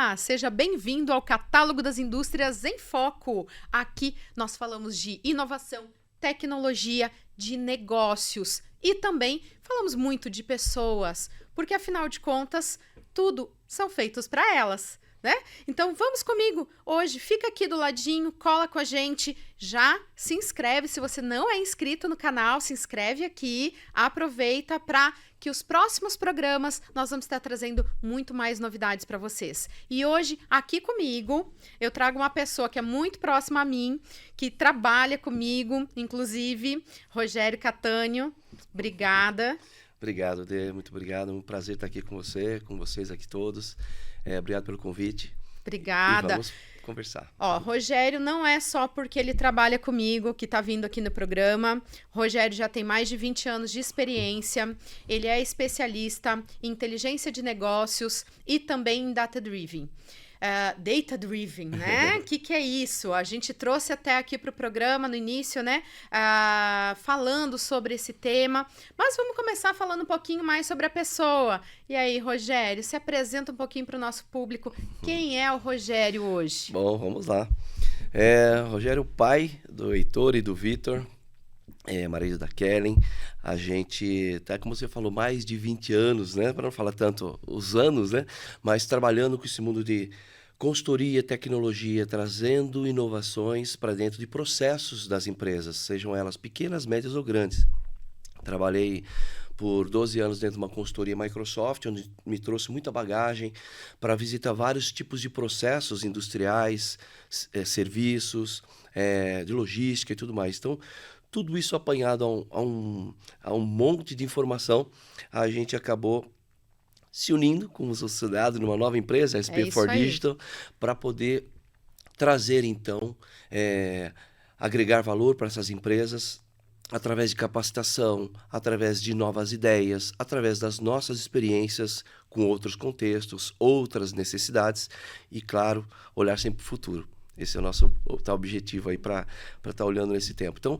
Olá, seja bem-vindo ao Catálogo das Indústrias em Foco. Aqui nós falamos de inovação, tecnologia, de negócios e também falamos muito de pessoas, porque afinal de contas, tudo são feitos para elas, né? Então vamos comigo hoje, fica aqui do ladinho, cola com a gente, já se inscreve, se você não é inscrito no canal, se inscreve aqui, aproveita para que os próximos programas nós vamos estar trazendo muito mais novidades para vocês. E hoje, aqui comigo, eu trago uma pessoa que é muito próxima a mim, que trabalha comigo, inclusive, Rogério Catânio. Obrigada. Obrigado, Dê. Muito obrigado. Um prazer estar aqui com você, com vocês aqui todos. Obrigado pelo convite. Obrigada. E vamos conversar. Ó, Rogério não é só porque ele trabalha comigo que tá vindo aqui no programa. Rogério já tem mais de 20 anos de experiência. Ele é especialista em inteligência de negócios e também em data-driven. Data-driven, né? O que é isso? A gente trouxe até aqui para o programa no início, né? Falando sobre esse tema. Mas vamos começar falando um pouquinho mais sobre a pessoa. E aí, Rogério, se apresenta um pouquinho para o nosso público. Quem é o Rogério hoje? Bom, vamos lá. Rogério, pai do Heitor e do Vitor. Marido da Kellen. A gente tá, como você falou, mais de 20 anos, né? Para não falar tanto os anos, né? Mas trabalhando com esse mundo de consultoria, tecnologia, trazendo inovações para dentro de processos das empresas, sejam elas pequenas, médias ou grandes. Trabalhei por 12 anos dentro de uma consultoria Microsoft, onde me trouxe muita bagagem para visitar vários tipos de processos industriais, serviços, de logística e tudo mais. Então, tudo isso apanhado a um monte de informação, a gente acabou se unindo como sociedade numa nova empresa, a SP4 Digital, para poder trazer, então, agregar valor para essas empresas através de capacitação, através de novas ideias, através das nossas experiências com outros contextos, outras necessidades e, claro, olhar sempre para o futuro. Esse é o nosso objetivo aí para estar olhando nesse tempo. Então,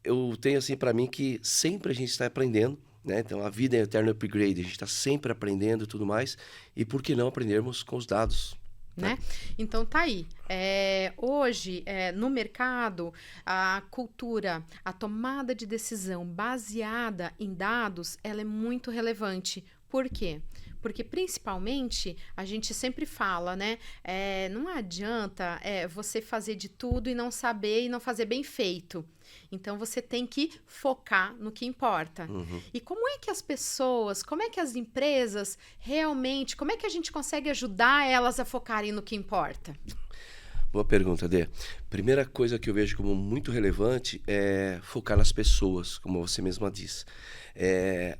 eu tenho assim para mim que sempre a gente está aprendendo, né? Então, a vida é eterno upgrade, a gente está sempre aprendendo e tudo mais. E por que não aprendermos com os dados? Né? Então tá aí. Hoje, no mercado, a cultura, a tomada de decisão baseada em dados, ela é muito relevante. Por quê? Porque, principalmente, a gente sempre fala, né? Não adianta você fazer de tudo e não saber e não fazer bem feito. Então, você tem que focar no que importa. Uhum. E como é que as pessoas, como é que as empresas realmente, como é que a gente consegue ajudar elas a focarem no que importa? Boa pergunta, Dê. Primeira coisa que eu vejo como muito relevante é focar nas pessoas, como você mesma disse.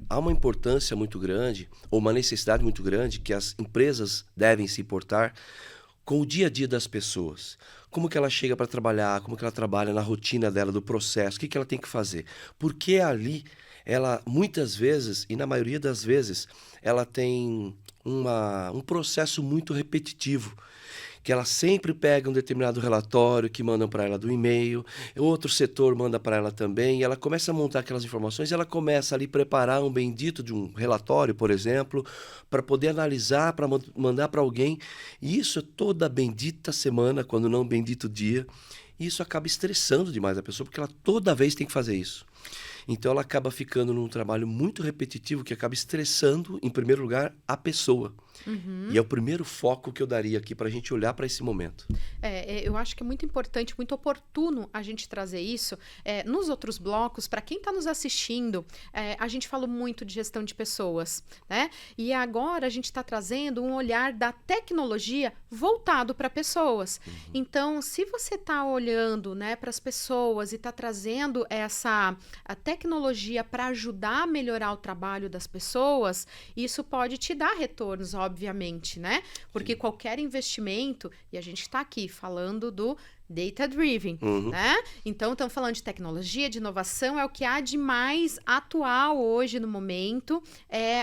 Há uma importância muito grande, ou uma necessidade muito grande, que as empresas devem se importar com o dia a dia das pessoas. Como que ela chega para trabalhar, como que ela trabalha na rotina dela, do processo, o que ela tem que fazer. Porque ali, ela muitas vezes, e na maioria das vezes, ela tem um processo muito repetitivo, que ela sempre pega um determinado relatório que mandam para ela do e-mail, outro setor manda para ela também, e ela começa a montar aquelas informações, e ela começa ali a preparar um bendito de um relatório, por exemplo, para poder analisar, para mandar para alguém, e isso é toda bendita semana, quando não bendito dia, e isso acaba estressando demais a pessoa, porque ela toda vez tem que fazer isso. Então ela acaba ficando num trabalho muito repetitivo que acaba estressando, em primeiro lugar, a pessoa. Uhum. E é o primeiro foco que eu daria aqui para a gente olhar para esse momento. Eu acho que é muito importante, muito oportuno a gente trazer isso. Nos outros blocos, para quem está nos assistindo, a gente falou muito de gestão de pessoas, né? E agora a gente está trazendo um olhar da tecnologia voltado para pessoas. Uhum. Então, se você está olhando, né, para as pessoas e está trazendo a tecnologia para ajudar a melhorar o trabalho das pessoas, isso pode te dar retornos, obviamente, né? Porque Sim. qualquer investimento, e a gente está aqui falando do data-driven, Uhum. né? Então, estamos falando de tecnologia, de inovação, é o que há de mais atual hoje no momento,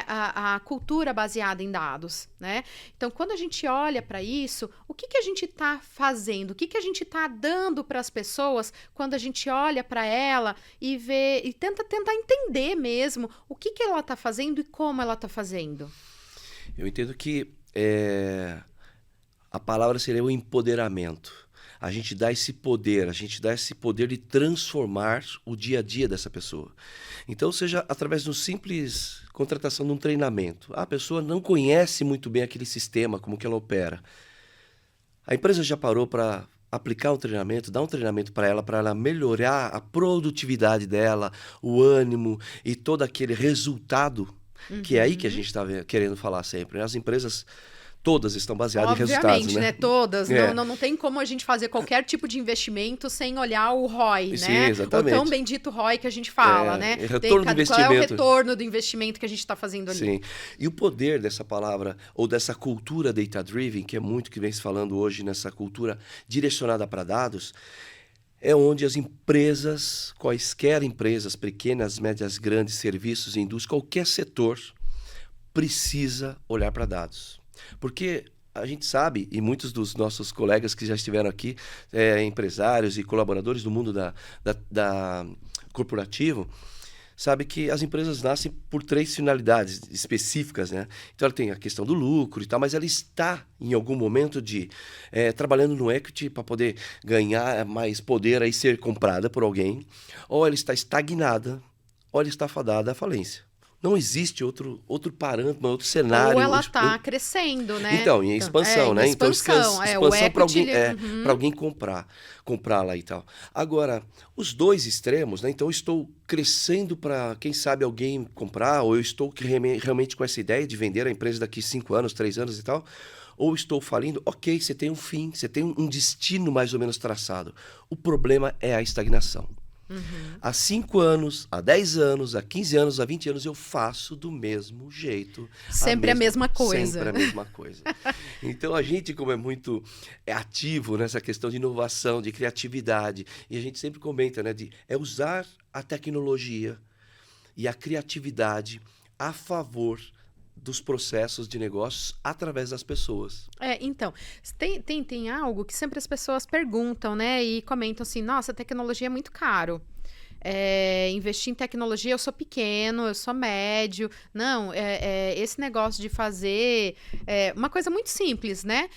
a cultura baseada em dados, né? Então, quando a gente olha para isso, o que a gente está fazendo? O que a gente está dando para as pessoas quando a gente olha para ela e vê e tenta entender mesmo o que ela está fazendo e como ela está fazendo? Eu entendo que A palavra seria o empoderamento. A gente dá esse poder, de transformar o dia a dia dessa pessoa. Então, seja através de uma simples contratação de um treinamento. A pessoa não conhece muito bem aquele sistema, como que ela opera. A empresa já parou para aplicar um treinamento, dar um treinamento para ela melhorar a produtividade dela, o ânimo e todo aquele resultado, que é aí que a gente está querendo falar sempre, né? As empresas todas estão baseadas em resultados, Obviamente, né? Todas. Não tem como a gente fazer qualquer tipo de investimento sem olhar o ROI, Sim, né? exatamente. O tão bendito ROI que a gente fala, né? Retorno do investimento. Qual é o retorno do investimento que a gente está fazendo ali? Sim. E o poder dessa palavra, ou dessa cultura data-driven, que é muito que vem se falando hoje nessa cultura direcionada para dados, é onde as empresas, quaisquer empresas, pequenas, médias, grandes, serviços, indústria, qualquer setor, precisa olhar para dados. Porque a gente sabe, e muitos dos nossos colegas que já estiveram aqui, empresários e colaboradores do mundo da corporativo, sabe que as empresas nascem por 3 finalidades específicas, né? Então ela tem a questão do lucro e tal, mas ela está em algum momento trabalhando no equity para poder ganhar mais poder e ser comprada por alguém, ou ela está estagnada, ou ela está fadada à falência. Não existe outro parâmetro, outro cenário. Ou ela está crescendo, né? Então, em expansão, né? Expansão, então, expansão para alguém, uhum. para alguém comprá-la e tal. Agora, os dois extremos, né? Então, eu estou crescendo para, quem sabe, alguém comprar, ou eu estou realmente com essa ideia de vender a empresa daqui 5 anos, 3 anos e tal, ou estou falindo. Ok, você tem um fim, você tem um destino mais ou menos traçado. O problema é a estagnação. Uhum. Há 5 anos, há 10 anos, há 15 anos, há 20 anos, eu faço do mesmo jeito. Sempre a mesma coisa. Sempre a mesma coisa. Então, a gente, como é muito ativo nessa questão de inovação, de criatividade, e a gente sempre comenta, né, usar a tecnologia e a criatividade a favor dos processos de negócios através das pessoas. Então, tem algo que sempre as pessoas perguntam, né? E comentam assim, nossa, a tecnologia é muito caro. Investir em tecnologia, eu sou pequeno, eu sou médio. Não, esse negócio de fazer uma coisa muito simples, né?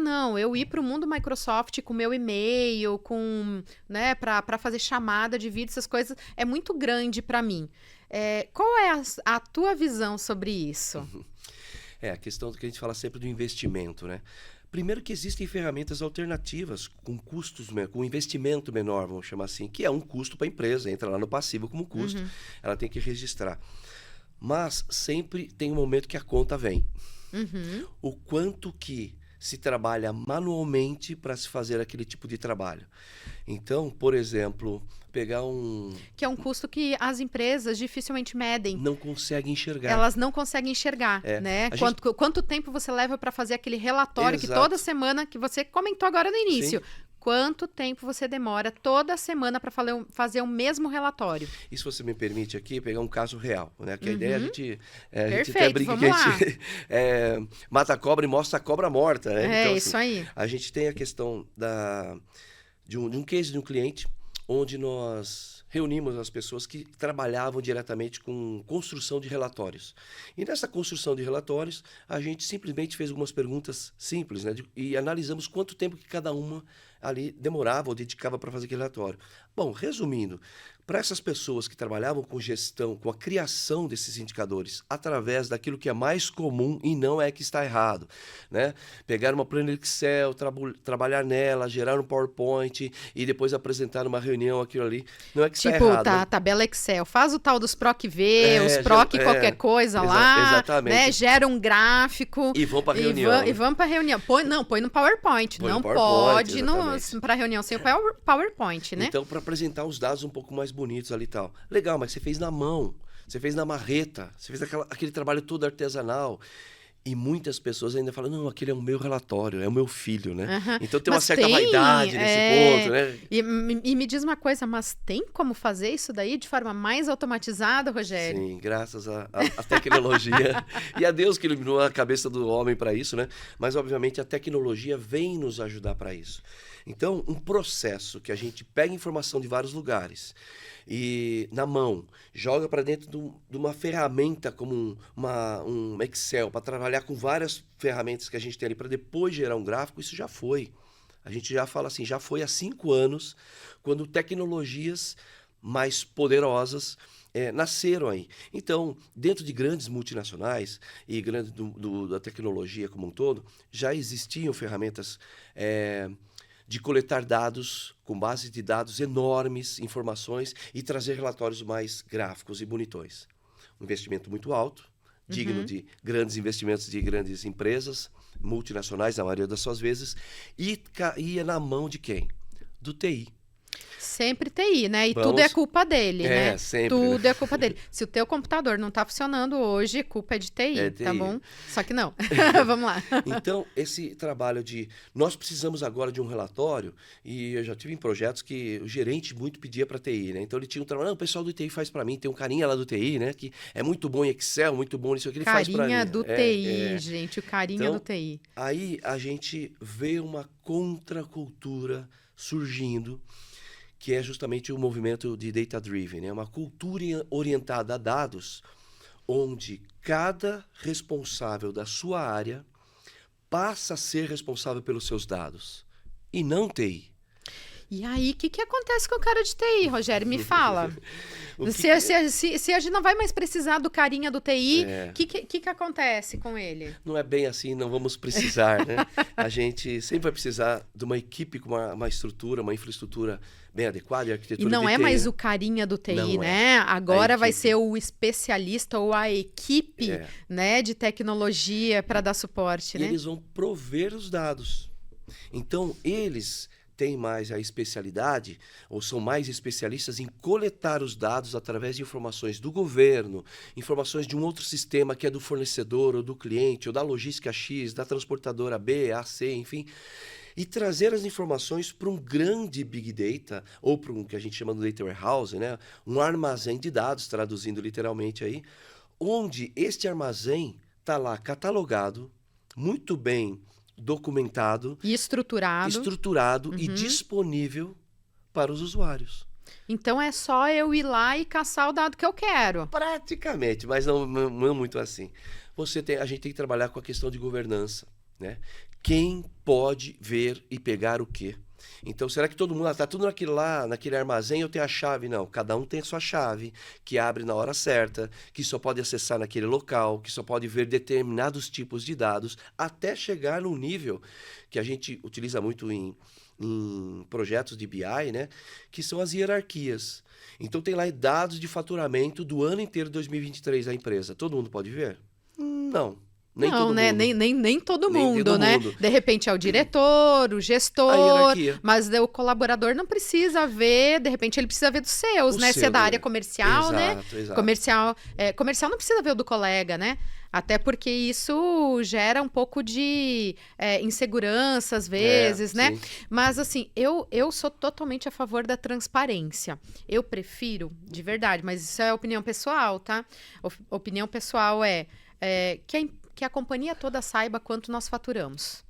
Não, eu ir para o mundo Microsoft com meu e-mail, né, para fazer chamada de vídeo, essas coisas, é muito grande para mim. Qual é a tua visão sobre isso? A questão que a gente fala sempre do investimento, né? Primeiro que existem ferramentas alternativas com custos, com investimento menor, vamos chamar assim, que é um custo para a empresa, entra lá no passivo como custo, ela tem que registrar. Mas sempre tem um momento que a conta vem. O quanto que se trabalha manualmente para se fazer aquele tipo de trabalho. Então, por exemplo, pegar que é um custo que as empresas dificilmente medem. Não conseguem enxergar. Elas não conseguem enxergar, né? Quanto tempo você leva para fazer aquele relatório que toda semana, que você comentou agora no início. Sim. Quanto tempo você demora toda semana para fazer o mesmo relatório? E se você me permite aqui, pegar um caso real, né? Que a ideia a gente até brinca que a gente mata a cobra e mostra a cobra morta, né? Então, isso aí. A gente tem a questão de um case de um cliente onde nós reunimos as pessoas que trabalhavam diretamente com construção de relatórios. E nessa construção de relatórios, a gente simplesmente fez algumas perguntas simples, né? E analisamos quanto tempo que cada uma ali demorava ou dedicava para fazer aquele relatório. Bom, resumindo, para essas pessoas que trabalhavam com gestão, com a criação desses indicadores, através daquilo que é mais comum e não é que está errado, né? Pegar uma planilha Excel, trabalhar nela, gerar um PowerPoint e depois apresentar numa reunião aquilo ali, não é que está errado. Tipo, tabela Excel, faz o tal dos PROC-V, os PROC qualquer coisa lá, exatamente. Né? Gera um gráfico. E vão para a reunião. E vão para a reunião. Põe no PowerPoint, não pode para a reunião sem o PowerPoint, né? Então, para apresentar os dados um pouco mais bonitos ali e tal. Legal, mas você fez na mão, você fez na marreta, você fez aquele trabalho todo artesanal. E muitas pessoas ainda falam, não, aquele é o meu relatório, é o meu filho, né? Então tem uma certa vaidade nesse ponto, né? E me diz uma coisa, mas tem como fazer isso daí de forma mais automatizada, Rogério? Sim, graças à tecnologia. E a Deus que iluminou a cabeça do homem para isso, né? Mas, obviamente, a tecnologia vem nos ajudar para isso. Então, um processo que a gente pega informação de vários lugares e na mão, joga para dentro de uma ferramenta como um Excel para trabalhar trabalhar com várias ferramentas que a gente tem ali para depois gerar um gráfico, isso já foi. A gente já fala assim, já foi há 5 anos, quando tecnologias mais poderosas nasceram aí. Então, dentro de grandes multinacionais e da tecnologia como um todo, já existiam ferramentas de coletar dados com base de dados enormes, informações, e trazer relatórios mais gráficos e bonitões. Um investimento muito alto, digno de grandes investimentos de grandes empresas, multinacionais, na maioria das suas vezes, e ia na mão de quem? Do TI. Sempre TI, né? E tudo é culpa dele, né? Sempre. Tudo é culpa dele. Se o teu computador não tá funcionando hoje, culpa é de TI, tá bom? Só que não. Vamos lá. Então, esse trabalho nós precisamos agora de um relatório, e eu já tive em projetos que o gerente muito pedia para TI, né? Então, ele tinha um trabalho, o pessoal do TI faz para mim, tem um carinha lá do TI, né? Que é muito bom em Excel, muito bom nisso aqui, ele faz para mim. Carinha do TI, gente, o carinha do TI. Aí, a gente vê uma contracultura surgindo, que é justamente o movimento de data-driven, né? Uma cultura orientada a dados, onde cada responsável da sua área passa a ser responsável pelos seus dados, e não TI. E aí, o que acontece com o cara de TI, Rogério? Me fala. Se a gente não vai mais precisar do carinha do TI, o que acontece com ele? Não é bem assim, não vamos precisar, né? A gente sempre vai precisar de uma equipe com uma estrutura, uma infraestrutura bem adequada, e arquitetura e não de é TI, mais né? o carinha do TI, Não né? Agora vai equipe. ser o especialista ou a equipe, né, de tecnologia para dar suporte, né? Eles vão prover os dados. Então, eles têm mais a especialidade, ou são mais especialistas em coletar os dados através de informações do governo, informações de um outro sistema que é do fornecedor, ou do cliente, ou da logística X, da transportadora B, A, C, enfim, e trazer as informações para um grande Big Data, ou para um que a gente chama de Data Warehouse, né? Um armazém de dados, traduzindo literalmente aí, onde este armazém está lá catalogado, muito bem documentado e estruturado e disponível para os usuários. Então é só eu ir lá e caçar o dado que eu quero. Praticamente, mas não muito assim. A gente tem que trabalhar com a questão de governança, né? Quem pode ver e pegar o quê? Então, será que todo mundo está tudo naquele armazém, eu tenho a chave? Não, cada um tem a sua chave, que abre na hora certa, que só pode acessar naquele local, que só pode ver determinados tipos de dados, até chegar num nível que a gente utiliza muito em projetos de BI, né? Que são as hierarquias. Então, tem lá dados de faturamento do ano inteiro de 2023 da empresa. Todo mundo pode ver? Não. Nem não, todo né? mundo. Nem todo mundo, todo né? mundo. De repente é o diretor, o gestor, a hierarquia. Mas o colaborador não precisa ver, de repente ele precisa ver dos seus, né? Se é da área comercial, né? Exato. Comercial não precisa ver o do colega, né? Até porque isso gera um pouco de insegurança às vezes, né? Sim. Mas assim, eu sou totalmente a favor da transparência. Eu prefiro, de verdade, mas isso é opinião pessoal, tá? Opinião pessoal que a companhia toda saiba quanto nós faturamos.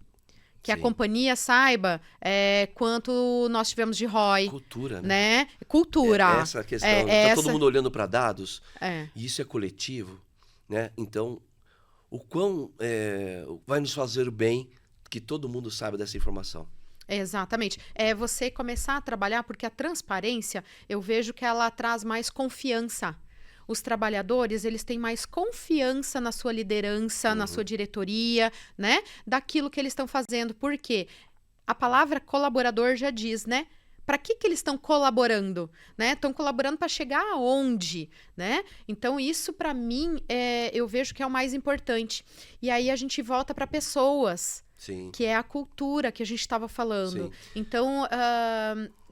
Que a companhia saiba quanto nós tivemos de ROI. Cultura, né? Cultura. Essa questão. Tá todo mundo olhando para dados. E isso é coletivo, né? Então, o quão vai nos fazer bem que todo mundo saiba dessa informação. Exatamente. É você começar a trabalhar, porque a transparência, eu vejo que ela traz mais confiança. Os trabalhadores, eles têm mais confiança na sua liderança, na sua diretoria, né? Daquilo que eles estão fazendo. Por quê? A palavra colaborador já diz, né? Para que eles estão colaborando, né? Estão colaborando para chegar aonde, né? Então, isso para mim, eu vejo que é o mais importante. E aí a gente volta para pessoas, Sim. que é a cultura que a gente estava falando. Sim. Então,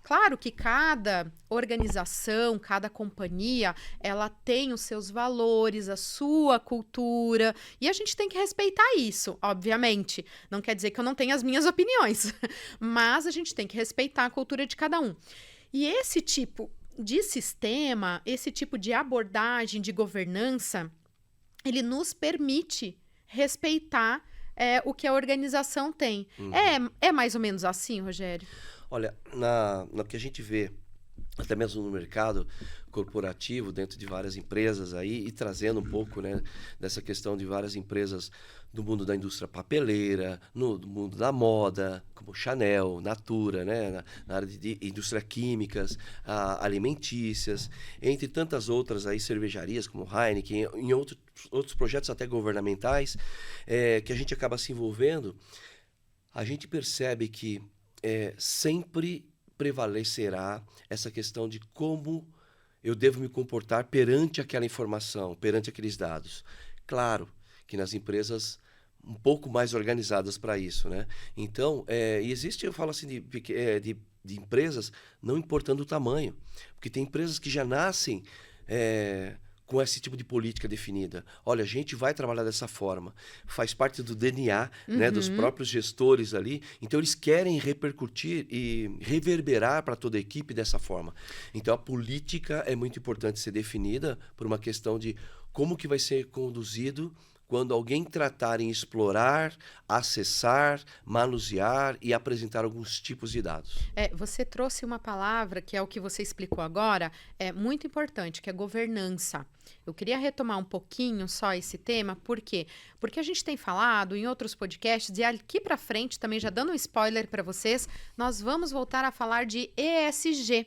claro que cada organização, cada companhia, ela tem os seus valores, a sua cultura, e a gente tem que respeitar isso, obviamente. Não quer dizer que eu não tenha as minhas opiniões, mas a gente tem que respeitar a cultura de cada um. E esse tipo de sistema, esse tipo de abordagem de governança, ele nos permite respeitar o que a organização tem. É mais ou menos assim, Rogério? Olha, no que a gente vê até mesmo no mercado corporativo, dentro de várias empresas aí, e trazendo um pouco, né, dessa questão de várias empresas do mundo da indústria papeleira, do mundo da moda, como Chanel, Natura, né, na área de indústria químicas, alimentícias, entre tantas outras aí, cervejarias como Heineken, em outros projetos até governamentais, que a gente acaba se envolvendo. A gente percebe que sempre prevalecerá essa questão de como eu devo me comportar perante aquela informação, perante aqueles dados. Claro que nas empresas um pouco mais organizadas para isso, né? Então, existe, eu falo assim, de empresas, não importando o tamanho, porque tem empresas que já nascem com esse tipo de política definida. Olha, a gente vai trabalhar dessa forma. Faz parte do DNA, né, dos próprios gestores ali. Então, eles querem repercutir e reverberar para toda a equipe dessa forma. Então, a política é muito importante ser definida por uma questão de como que vai ser conduzido quando alguém tratar em explorar, acessar, manusear e apresentar alguns tipos de dados. Você trouxe uma palavra, que é o que você explicou agora, é muito importante, que é governança. Eu queria retomar um pouquinho só esse tema, por quê? Porque a gente tem falado em outros podcasts, e aqui para frente, também já dando um spoiler para vocês, nós vamos voltar a falar de ESG.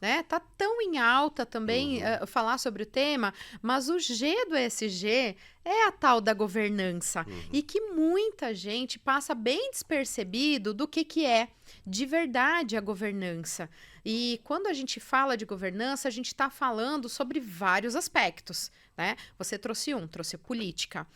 Né? Tá tão em alta também falar sobre o tema, mas o G do ESG é a tal da governança e que muita gente passa bem despercebido do que é de verdade a governança. E quando a gente fala de governança, a gente está falando sobre vários aspectos, né? Você trouxe política.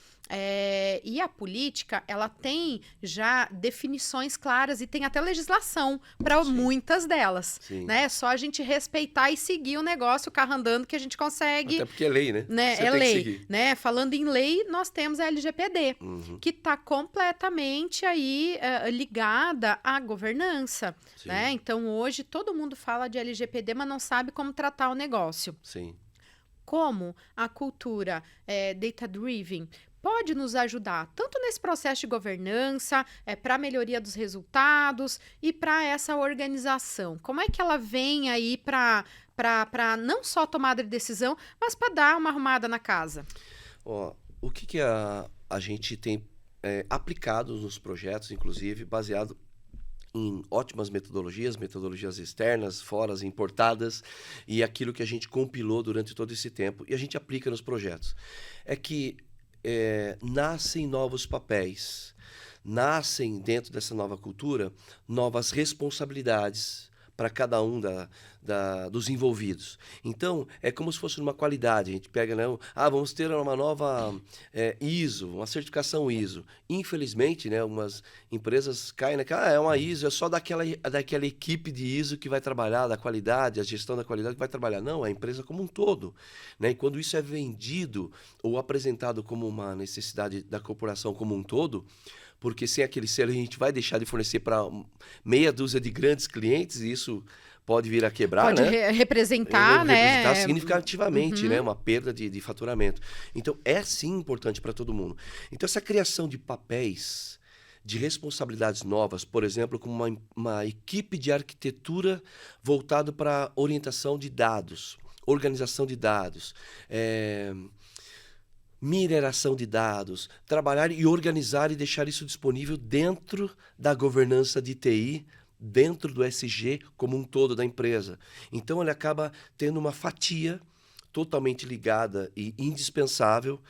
E a política, ela tem já definições claras e tem até legislação para muitas delas. Né? É só a gente respeitar e seguir o negócio, o carro andando, que a gente consegue... Até porque é lei, né? É lei. Né? Falando em lei, nós temos a LGPD, que está completamente aí ligada à governança. Né? Então, hoje, todo mundo fala de LGPD, mas não sabe como tratar o negócio. Sim. Como a cultura data-driven pode nos ajudar tanto nesse processo de governança, para a melhoria dos resultados e para essa organização. Como é que ela vem aí para não só tomada de decisão, mas para dar uma arrumada na casa? O que a gente tem aplicado nos projetos, inclusive, baseado em ótimas metodologias externas, fora, importadas, e aquilo que a gente compilou durante todo esse tempo, e a gente aplica nos projetos. É que nascem novos papéis, nascem dentro dessa nova cultura, novas responsabilidades para cada um dos envolvidos. Então, é como se fosse uma qualidade. A gente pega, né? Vamos ter uma nova ISO, uma certificação ISO. Infelizmente, né, algumas empresas caem naquela, é uma ISO, é só daquela equipe de ISO que vai trabalhar, da qualidade, a gestão da qualidade que vai trabalhar. Não, é a empresa como um todo. Né? E quando isso é vendido ou apresentado como uma necessidade da corporação como um todo, porque sem aquele selo a gente vai deixar de fornecer para meia dúzia de grandes clientes e isso pode vir a quebrar, pode né? Representar, né? Representar significativamente, né? Uma perda de faturamento. Então, é sim importante para todo mundo. Então, essa criação de papéis, de responsabilidades novas, por exemplo, como uma equipe de arquitetura voltada para orientação de dados, organização de dados, mineração de dados, trabalhar e organizar e deixar isso disponível dentro da governança de TI, dentro do SG como um todo da empresa. Então, ele acaba tendo uma fatia totalmente ligada e indispensável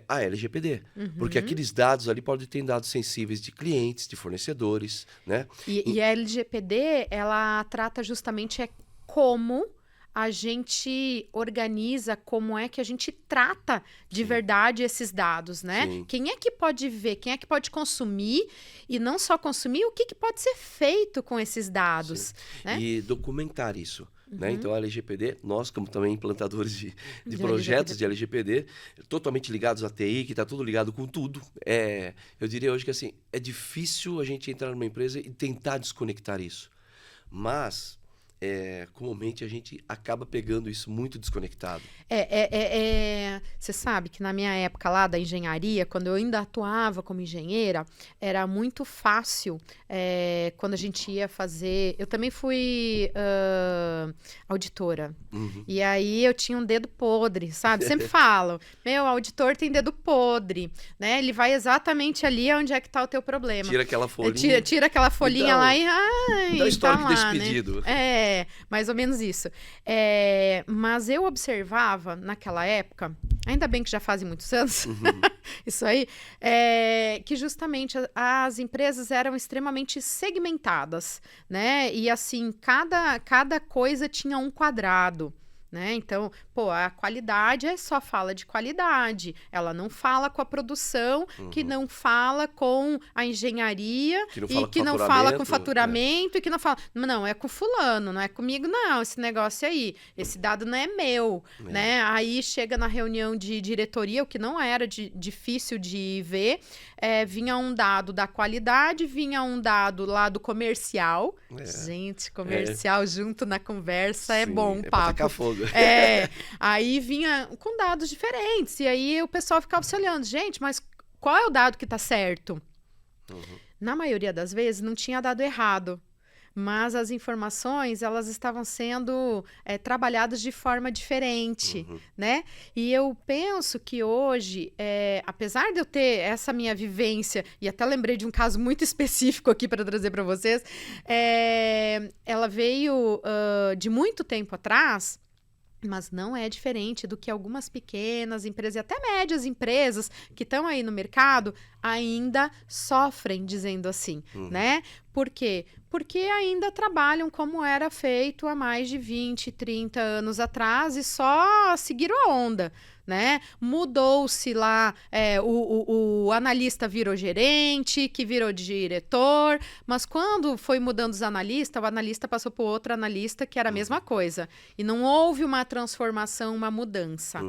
à LGPD. Porque aqueles dados ali podem ter dados sensíveis de clientes, de fornecedores, né? E a LGPD, ela trata justamente como a gente organiza, como é que a gente trata de verdade esses dados, né? Sim. Quem é que pode ver, quem é que pode consumir e não só consumir, o que pode ser feito com esses dados, né? E documentar isso. Né? Então, a LGPD, nós como também implantadores de projetos de LGPD, totalmente ligados à TI, que está tudo ligado com tudo. Eu diria hoje que assim, é difícil a gente entrar numa empresa e tentar desconectar isso. Mas comumente a gente acaba pegando isso muito desconectado. Você sabe que na minha época lá da engenharia, quando eu ainda atuava como engenheira, era muito fácil quando a gente ia fazer. Eu também fui auditora. Uhum. E aí eu tinha um dedo podre, sabe? Sempre falo, meu, auditor tem dedo podre, né? Ele vai exatamente ali onde é que tá o teu problema. Tira aquela folhinha. Tira aquela folhinha lá e dá histórico tá lá, desse pedido. né? Mais ou menos isso. Mas eu observava naquela época, ainda bem que já fazem muitos anos, isso aí, que justamente as empresas eram extremamente segmentadas, né? E assim, cada coisa tinha um quadrado. Né? Então, a qualidade só fala de qualidade. Ela não fala com a produção, que não fala com a engenharia, que não fala com faturamento, e que não fala. Não, é com fulano, não é comigo, não, esse negócio aí. Esse dado não é meu. Né? Aí chega na reunião de diretoria, o que não era difícil de ver, vinha um dado da qualidade, vinha um dado lá do comercial. Gente, comercial junto na conversa é bom, papo. Pra tacar fogo. Aí vinha com dados diferentes. E aí o pessoal ficava se olhando. Gente, mas qual é o dado que tá certo? Na maioria das vezes, não tinha dado errado. Mas as informações, elas estavam sendo trabalhadas de forma diferente, né? E eu penso que hoje, apesar de eu ter essa minha vivência, e até lembrei de um caso muito específico aqui para trazer para vocês, ela veio de muito tempo atrás. Mas não é diferente do que algumas pequenas empresas e até médias empresas que estão aí no mercado ainda sofrem, dizendo assim, né? Por quê? Porque ainda trabalham como era feito há mais de 20, 30 anos atrás e só seguiram a onda, né? Mudou-se lá, o analista virou gerente, que virou diretor, mas quando foi mudando os analistas, o analista passou por outro analista que era a mesma coisa. E não houve uma transformação, uma mudança.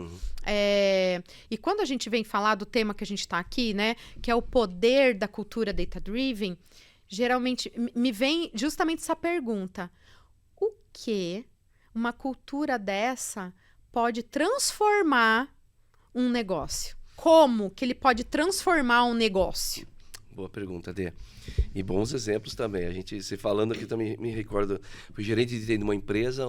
E quando a gente vem falar do tema que a gente está aqui, né, que é o poder da cultura data-driven, geralmente me vem justamente essa pergunta: o que uma cultura dessa pode transformar um negócio? Como que ele pode transformar um negócio? Boa pergunta, Dê. E bons exemplos também. A gente, se falando aqui, também me recordo, fui gerente de uma empresa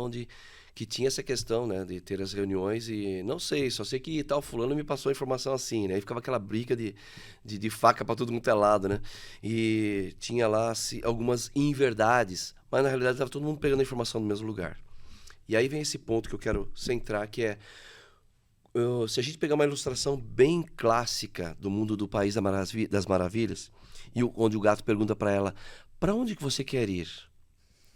que tinha essa questão, né, de ter as reuniões e não sei, só sei que tal fulano me passou a informação assim, né? E ficava aquela briga de faca para todo mundo é lado, né? E tinha lá algumas inverdades, mas na realidade estava todo mundo pegando a informação no mesmo lugar. E aí vem esse ponto que eu quero centrar, que é se a gente pegar uma ilustração bem clássica do mundo do País das Maravilhas, onde o gato pergunta para ela: para onde que você quer ir?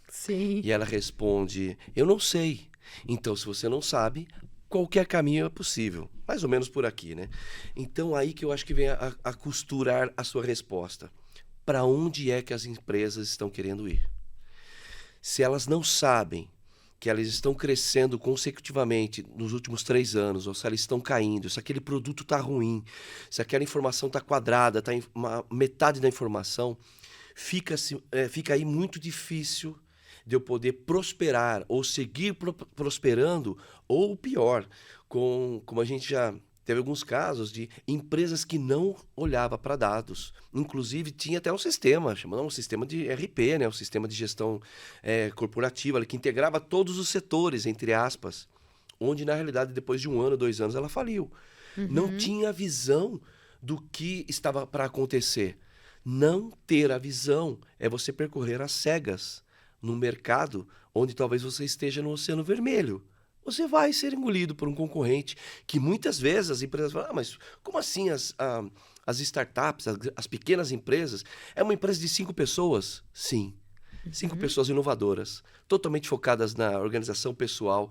Sim. E ela responde: eu não sei. Então, se você não sabe, qualquer caminho é possível. Mais ou menos por aqui, né? Então, aí que eu acho que vem a costurar a sua resposta. Para onde é que as empresas estão querendo ir? Se elas não sabem que elas estão crescendo consecutivamente nos últimos 3 anos, ou se elas estão caindo, se aquele produto está ruim, se aquela informação está quadrada, está metade da informação, fica aí muito difícil de eu poder prosperar ou seguir prosperando, ou pior, como a gente já teve alguns casos de empresas que não olhavam para dados. Inclusive, tinha até um sistema, chamado um sistema de RP, né? Um sistema de gestão corporativa, que integrava todos os setores, entre aspas, onde, na realidade, depois de 1 ano, 2 anos, ela faliu. Não tinha visão do que estava para acontecer. Não ter a visão é você percorrer às cegas num mercado onde talvez você esteja no oceano vermelho. Você vai ser engolido por um concorrente que muitas vezes as empresas falam: mas como assim as startups, as pequenas empresas, é uma empresa de 5 pessoas? Sim, 5 pessoas inovadoras, totalmente focadas na organização pessoal,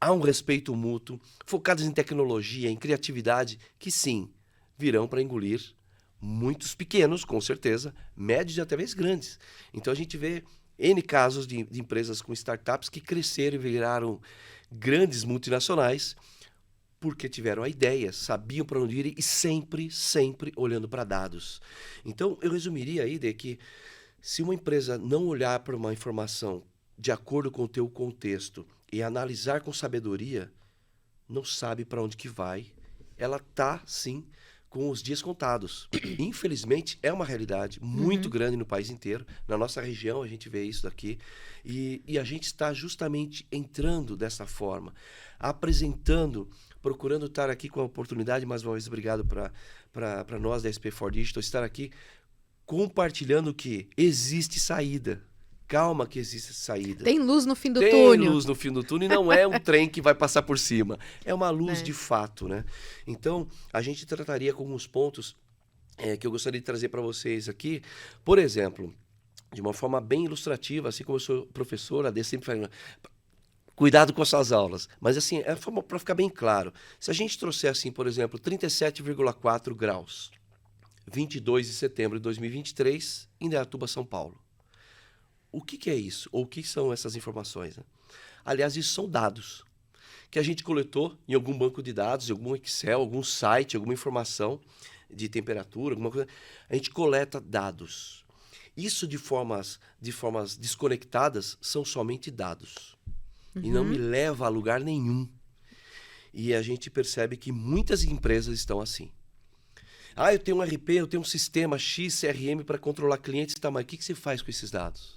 há um respeito mútuo, focadas em tecnologia, em criatividade, que sim, virão para engolir muitos pequenos, com certeza, médios e até mesmo grandes. Então a gente vê N casos de empresas com startups que cresceram e viraram grandes multinacionais porque tiveram a ideia, sabiam para onde ir e sempre olhando para dados. Então, eu resumiria aí de que se uma empresa não olhar para uma informação de acordo com o teu contexto e analisar com sabedoria, não sabe para onde que vai. Ela tá, sim, com os dias contados. Infelizmente, é uma realidade muito grande no país inteiro. Na nossa região, a gente vê isso daqui. E a gente está justamente entrando dessa forma, apresentando, procurando estar aqui com a oportunidade, mais uma vez, obrigado para nós da SP4 Digital, estar aqui compartilhando que existe saída. Calma que existe saída. Tem luz no fim do Tem túnel. luz no fim do túnel e não é um trem que vai passar por cima. É uma luz de fato, né? Então, a gente trataria com alguns pontos que eu gostaria de trazer para vocês aqui. Por exemplo, de uma forma bem ilustrativa, assim como eu sou professor, a D sempre fala, cuidado com as suas aulas. Mas assim, é para ficar bem claro. Se a gente trouxer assim, por exemplo, 37,4 graus, 22 de setembro de 2023, em Indaiatuba, São Paulo. O que é isso? Ou o que são essas informações? Né? Aliás, isso são dados que a gente coletou em algum banco de dados, em algum Excel, algum site, alguma informação de temperatura, alguma coisa. A gente coleta dados. Isso de formas desconectadas são somente dados. E não me leva a lugar nenhum. E a gente percebe que muitas empresas estão assim. Ah, eu tenho um RP, eu tenho um sistema X, CRM para controlar clientes, tá, mas o que você faz com esses dados?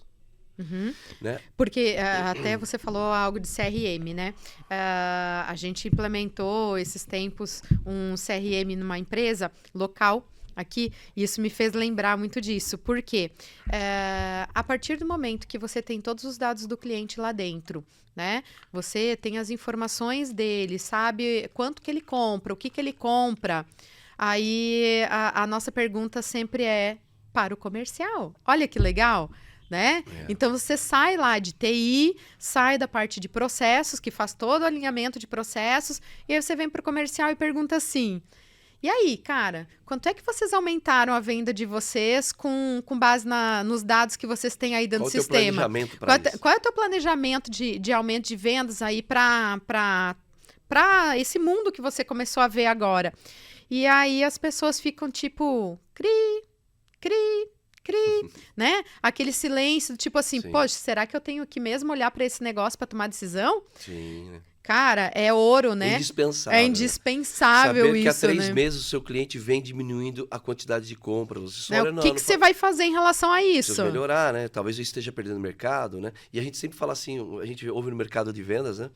Né? Porque até você falou algo de CRM, né? A gente implementou esses tempos um CRM numa empresa local aqui, e isso me fez lembrar muito disso. Por quê? A partir do momento que você tem todos os dados do cliente lá dentro, né? Você tem as informações dele, sabe quanto que ele compra, o que ele compra. Aí a nossa pergunta sempre é para o comercial. Olha que legal! Né? Então você sai lá de TI, sai da parte de processos, que faz todo o alinhamento de processos, e aí você vem para o comercial e pergunta assim: e aí, cara, quanto é que vocês aumentaram a venda de vocês com base nos dados que vocês têm aí dentro do sistema? Qual é o teu planejamento de aumento de vendas aí para esse mundo que você começou a ver agora? E aí as pessoas ficam tipo, cri, né? Aquele silêncio, tipo assim, poxa, será que eu tenho que mesmo olhar para esse negócio para tomar decisão? Sim. Cara, é ouro, né? Indispensável. É indispensável saber isso, que há 3 né? meses o seu cliente vem diminuindo a quantidade de compras. Você só olha, o que você vai fazer em relação a isso? Precisa melhorar, né? Talvez eu esteja perdendo mercado, né? E a gente sempre fala assim, a gente ouve no mercado de vendas, né?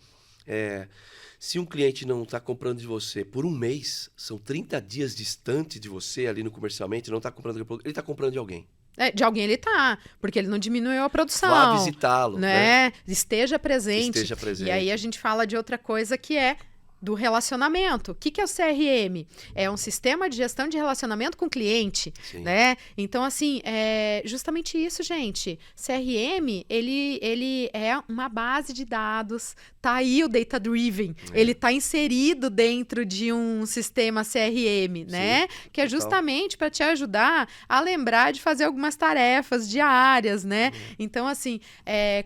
Se um cliente não está comprando de você por um mês, são 30 dias distante de você ali no comercialmente, não está comprando, ele está comprando de alguém. De alguém ele tá, porque ele não diminuiu a produção. Vá visitá-lo, né? Esteja presente. Esteja presente. E aí a gente fala de outra coisa que é do relacionamento. O que é o CRM? É um sistema de gestão de relacionamento com o cliente, né? Então, assim, é justamente isso, gente. CRM, ele é uma base de dados, tá aí o Data Driven, ele tá inserido dentro de um sistema CRM, né? Que é justamente para te ajudar a lembrar de fazer algumas tarefas diárias, né? Então, assim,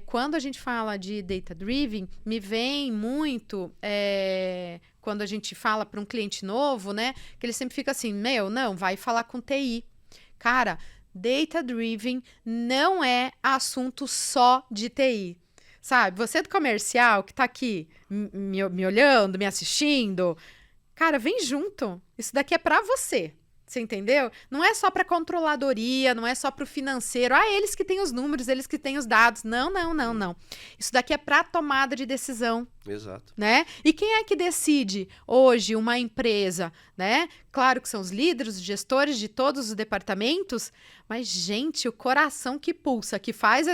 quando a gente fala de Data Driven, me vem muito... quando a gente fala para um cliente novo, né? Que ele sempre fica assim, não, vai falar com TI. Cara, Data Driven não é assunto só de TI. Sabe? Você do comercial que tá aqui me olhando, me assistindo, cara, vem junto. Isso daqui é para você. Você entendeu? Não é só para controladoria, não é só para o financeiro. Eles que têm os números, eles que têm os dados. Não. Isso daqui é para tomada de decisão. Exato. Né? E quem é que decide hoje uma empresa, né? Claro que são os líderes, os gestores de todos os departamentos, mas, gente, o coração que pulsa, que faz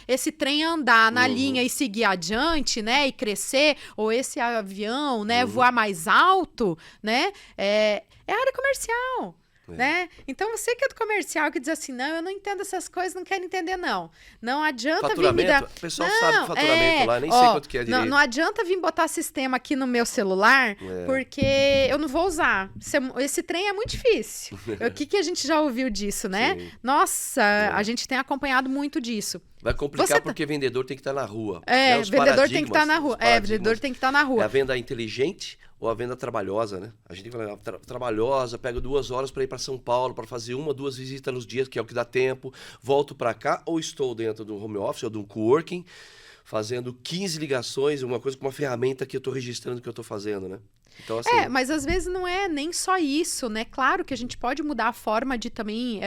esse trem andar na linha e seguir adiante, né? E crescer, ou esse avião, né? Voar mais alto, né? É a área comercial. Né? Então, você que é do comercial que diz assim, não, eu não entendo essas coisas, não quero entender, não. Não adianta vir me dar... O pessoal sabe o faturamento lá, nem sei quanto que é direito. Não adianta vir botar sistema aqui no meu celular, porque eu não vou usar. Esse trem é muito difícil. O que a gente já ouviu disso, né? Sim. Nossa, a gente tem acompanhado muito disso. Vai complicar porque vendedor tem que estar na rua. Vendedor tem que estar na rua. Vendedor tem que estar na rua. É a venda inteligente ou a venda trabalhosa, né? A gente tem que falar, trabalhosa, pego 2 horas para ir para São Paulo, para fazer 1, 2 visitas nos dias, que é o que dá tempo, volto para cá, ou estou dentro do home office ou de um coworking, fazendo 15 ligações, uma coisa com uma ferramenta que eu estou registrando o que eu estou fazendo, né? Então, assim, Mas às vezes não é nem só isso, né? Claro que a gente pode mudar a forma de também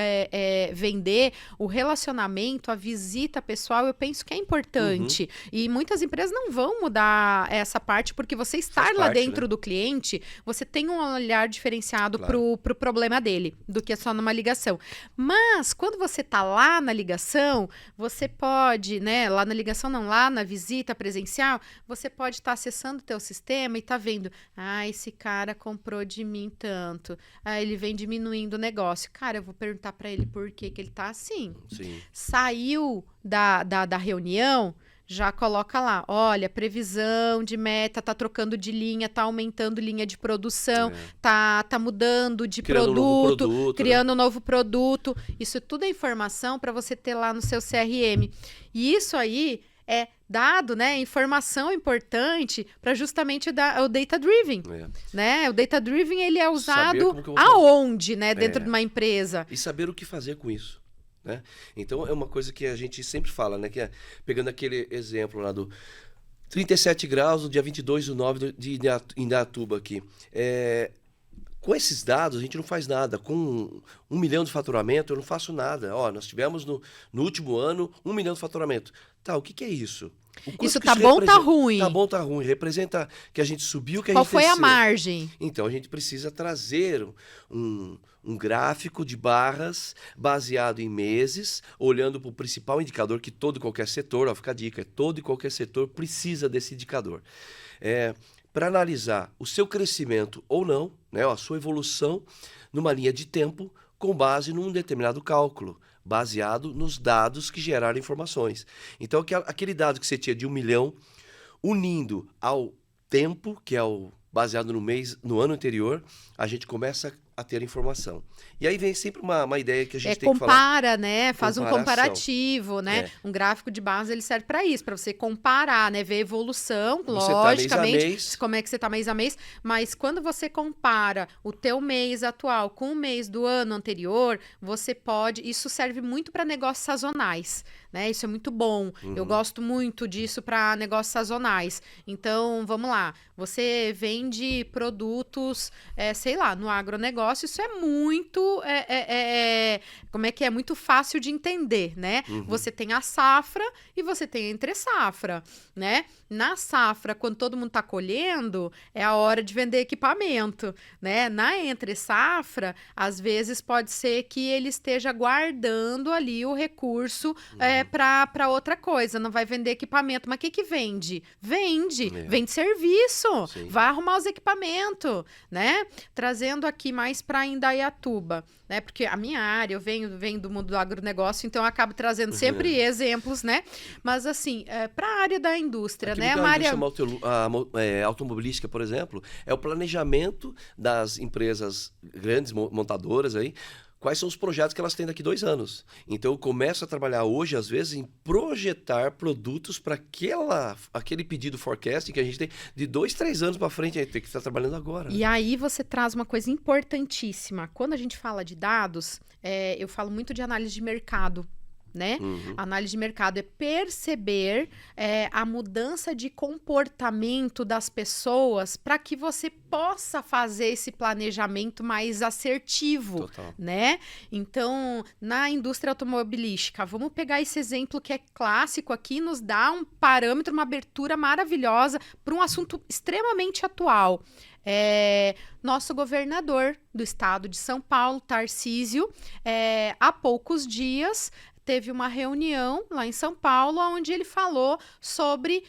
vender, o relacionamento, a visita pessoal, eu penso que é importante. E muitas empresas não vão mudar essa parte, porque você estar Faz lá parte, dentro né? do cliente, você tem um olhar diferenciado Claro. pro problema dele, do que só numa ligação. Mas, quando você tá lá na ligação, você pode, né? Lá na ligação não, lá na visita presencial, você pode estar acessando o teu sistema e tá vendo, esse cara comprou de mim tanto. Ele vem diminuindo o negócio. Cara, eu vou perguntar pra ele por que que ele tá assim. Sim. Saiu da reunião, já coloca lá, olha, previsão de meta, tá trocando de linha, tá aumentando linha de produção, tá mudando de Criando um novo produto, criando um novo produto. Isso tudo é informação para você ter lá no seu CRM. E isso aí é dado, né, informação importante para justamente o data-driven, né? O data-driven, ele é usado aonde, né, dentro de uma empresa. E saber o que fazer com isso, né? Então, é uma coisa que a gente sempre fala, né, que pegando aquele exemplo lá do 37 graus, no dia 22/9 de Indaiatuba aqui. Com esses dados, a gente não faz nada. Com 1 milhão de faturamento, eu não faço nada. Nós tivemos no último ano 1 milhão de faturamento. Tá, o que é isso? Isso tá bom ou tá ruim? Tá bom ou tá ruim? Representa que a gente subiu, que a Qual gente foi desceu. a margem? Então, a gente precisa trazer um gráfico de barras baseado em meses, olhando para o principal indicador que todo e qualquer setor, fica a dica, todo e qualquer setor precisa desse indicador. Para analisar o seu crescimento ou não, né, a sua evolução numa linha de tempo com base num determinado cálculo, baseado nos dados que geraram informações. Então, aquele dado que você tinha de 1 milhão, unindo ao tempo, que é baseado no ano anterior, a gente começa a ter informação. E aí vem sempre uma ideia que a gente tem que falar. Compara, né? Faz um comparativo, né? É. Um gráfico de base, ele serve para isso, para você comparar, né? Ver a evolução, Você logicamente, tá mês a mês. como é que você tá mês a mês, mas quando você compara o teu mês atual com o mês do ano anterior, você pode, isso serve muito para negócios sazonais, né? Isso é muito bom. Eu gosto muito disso para negócios sazonais. Então, vamos lá. Você vende produtos, sei lá, no agronegócio, isso é muito, como é que é? Muito fácil de entender, né? Você tem a safra e você tem a entre safra, né? Na safra, quando todo mundo tá colhendo, é a hora de vender equipamento, né? Na entre safra, às vezes pode ser que ele esteja guardando ali o recurso para outra coisa, não vai vender equipamento. Mas o que vende? Vende serviço, Sim. vai arrumar os equipamentos, né? Trazendo aqui mais para Indaiatuba, né? Porque a minha área, eu venho do mundo do agronegócio, então eu acabo trazendo sempre exemplos, né? Mas assim, para a área da indústria, Aquilo né? que Uma a área... indústria automobilística, por exemplo, é o planejamento das empresas grandes montadoras aí. Quais são os projetos que elas têm daqui 2 anos? Então, eu começo a trabalhar hoje, às vezes, em projetar produtos para aquele pedido forecast que a gente tem de 2, 3 anos para frente, a gente tem que estar trabalhando agora. E aí você traz uma coisa importantíssima. Quando a gente fala de dados, eu falo muito de análise de mercado, né? Análise de mercado é perceber a mudança de comportamento das pessoas para que você possa fazer esse planejamento mais assertivo. Total. Né? Então, na indústria automobilística, vamos pegar esse exemplo que é clássico aqui, nos dá um parâmetro, uma abertura maravilhosa para um assunto extremamente atual. Nosso governador do estado de São Paulo, Tarcísio, há poucos dias teve uma reunião lá em São Paulo, onde ele falou sobre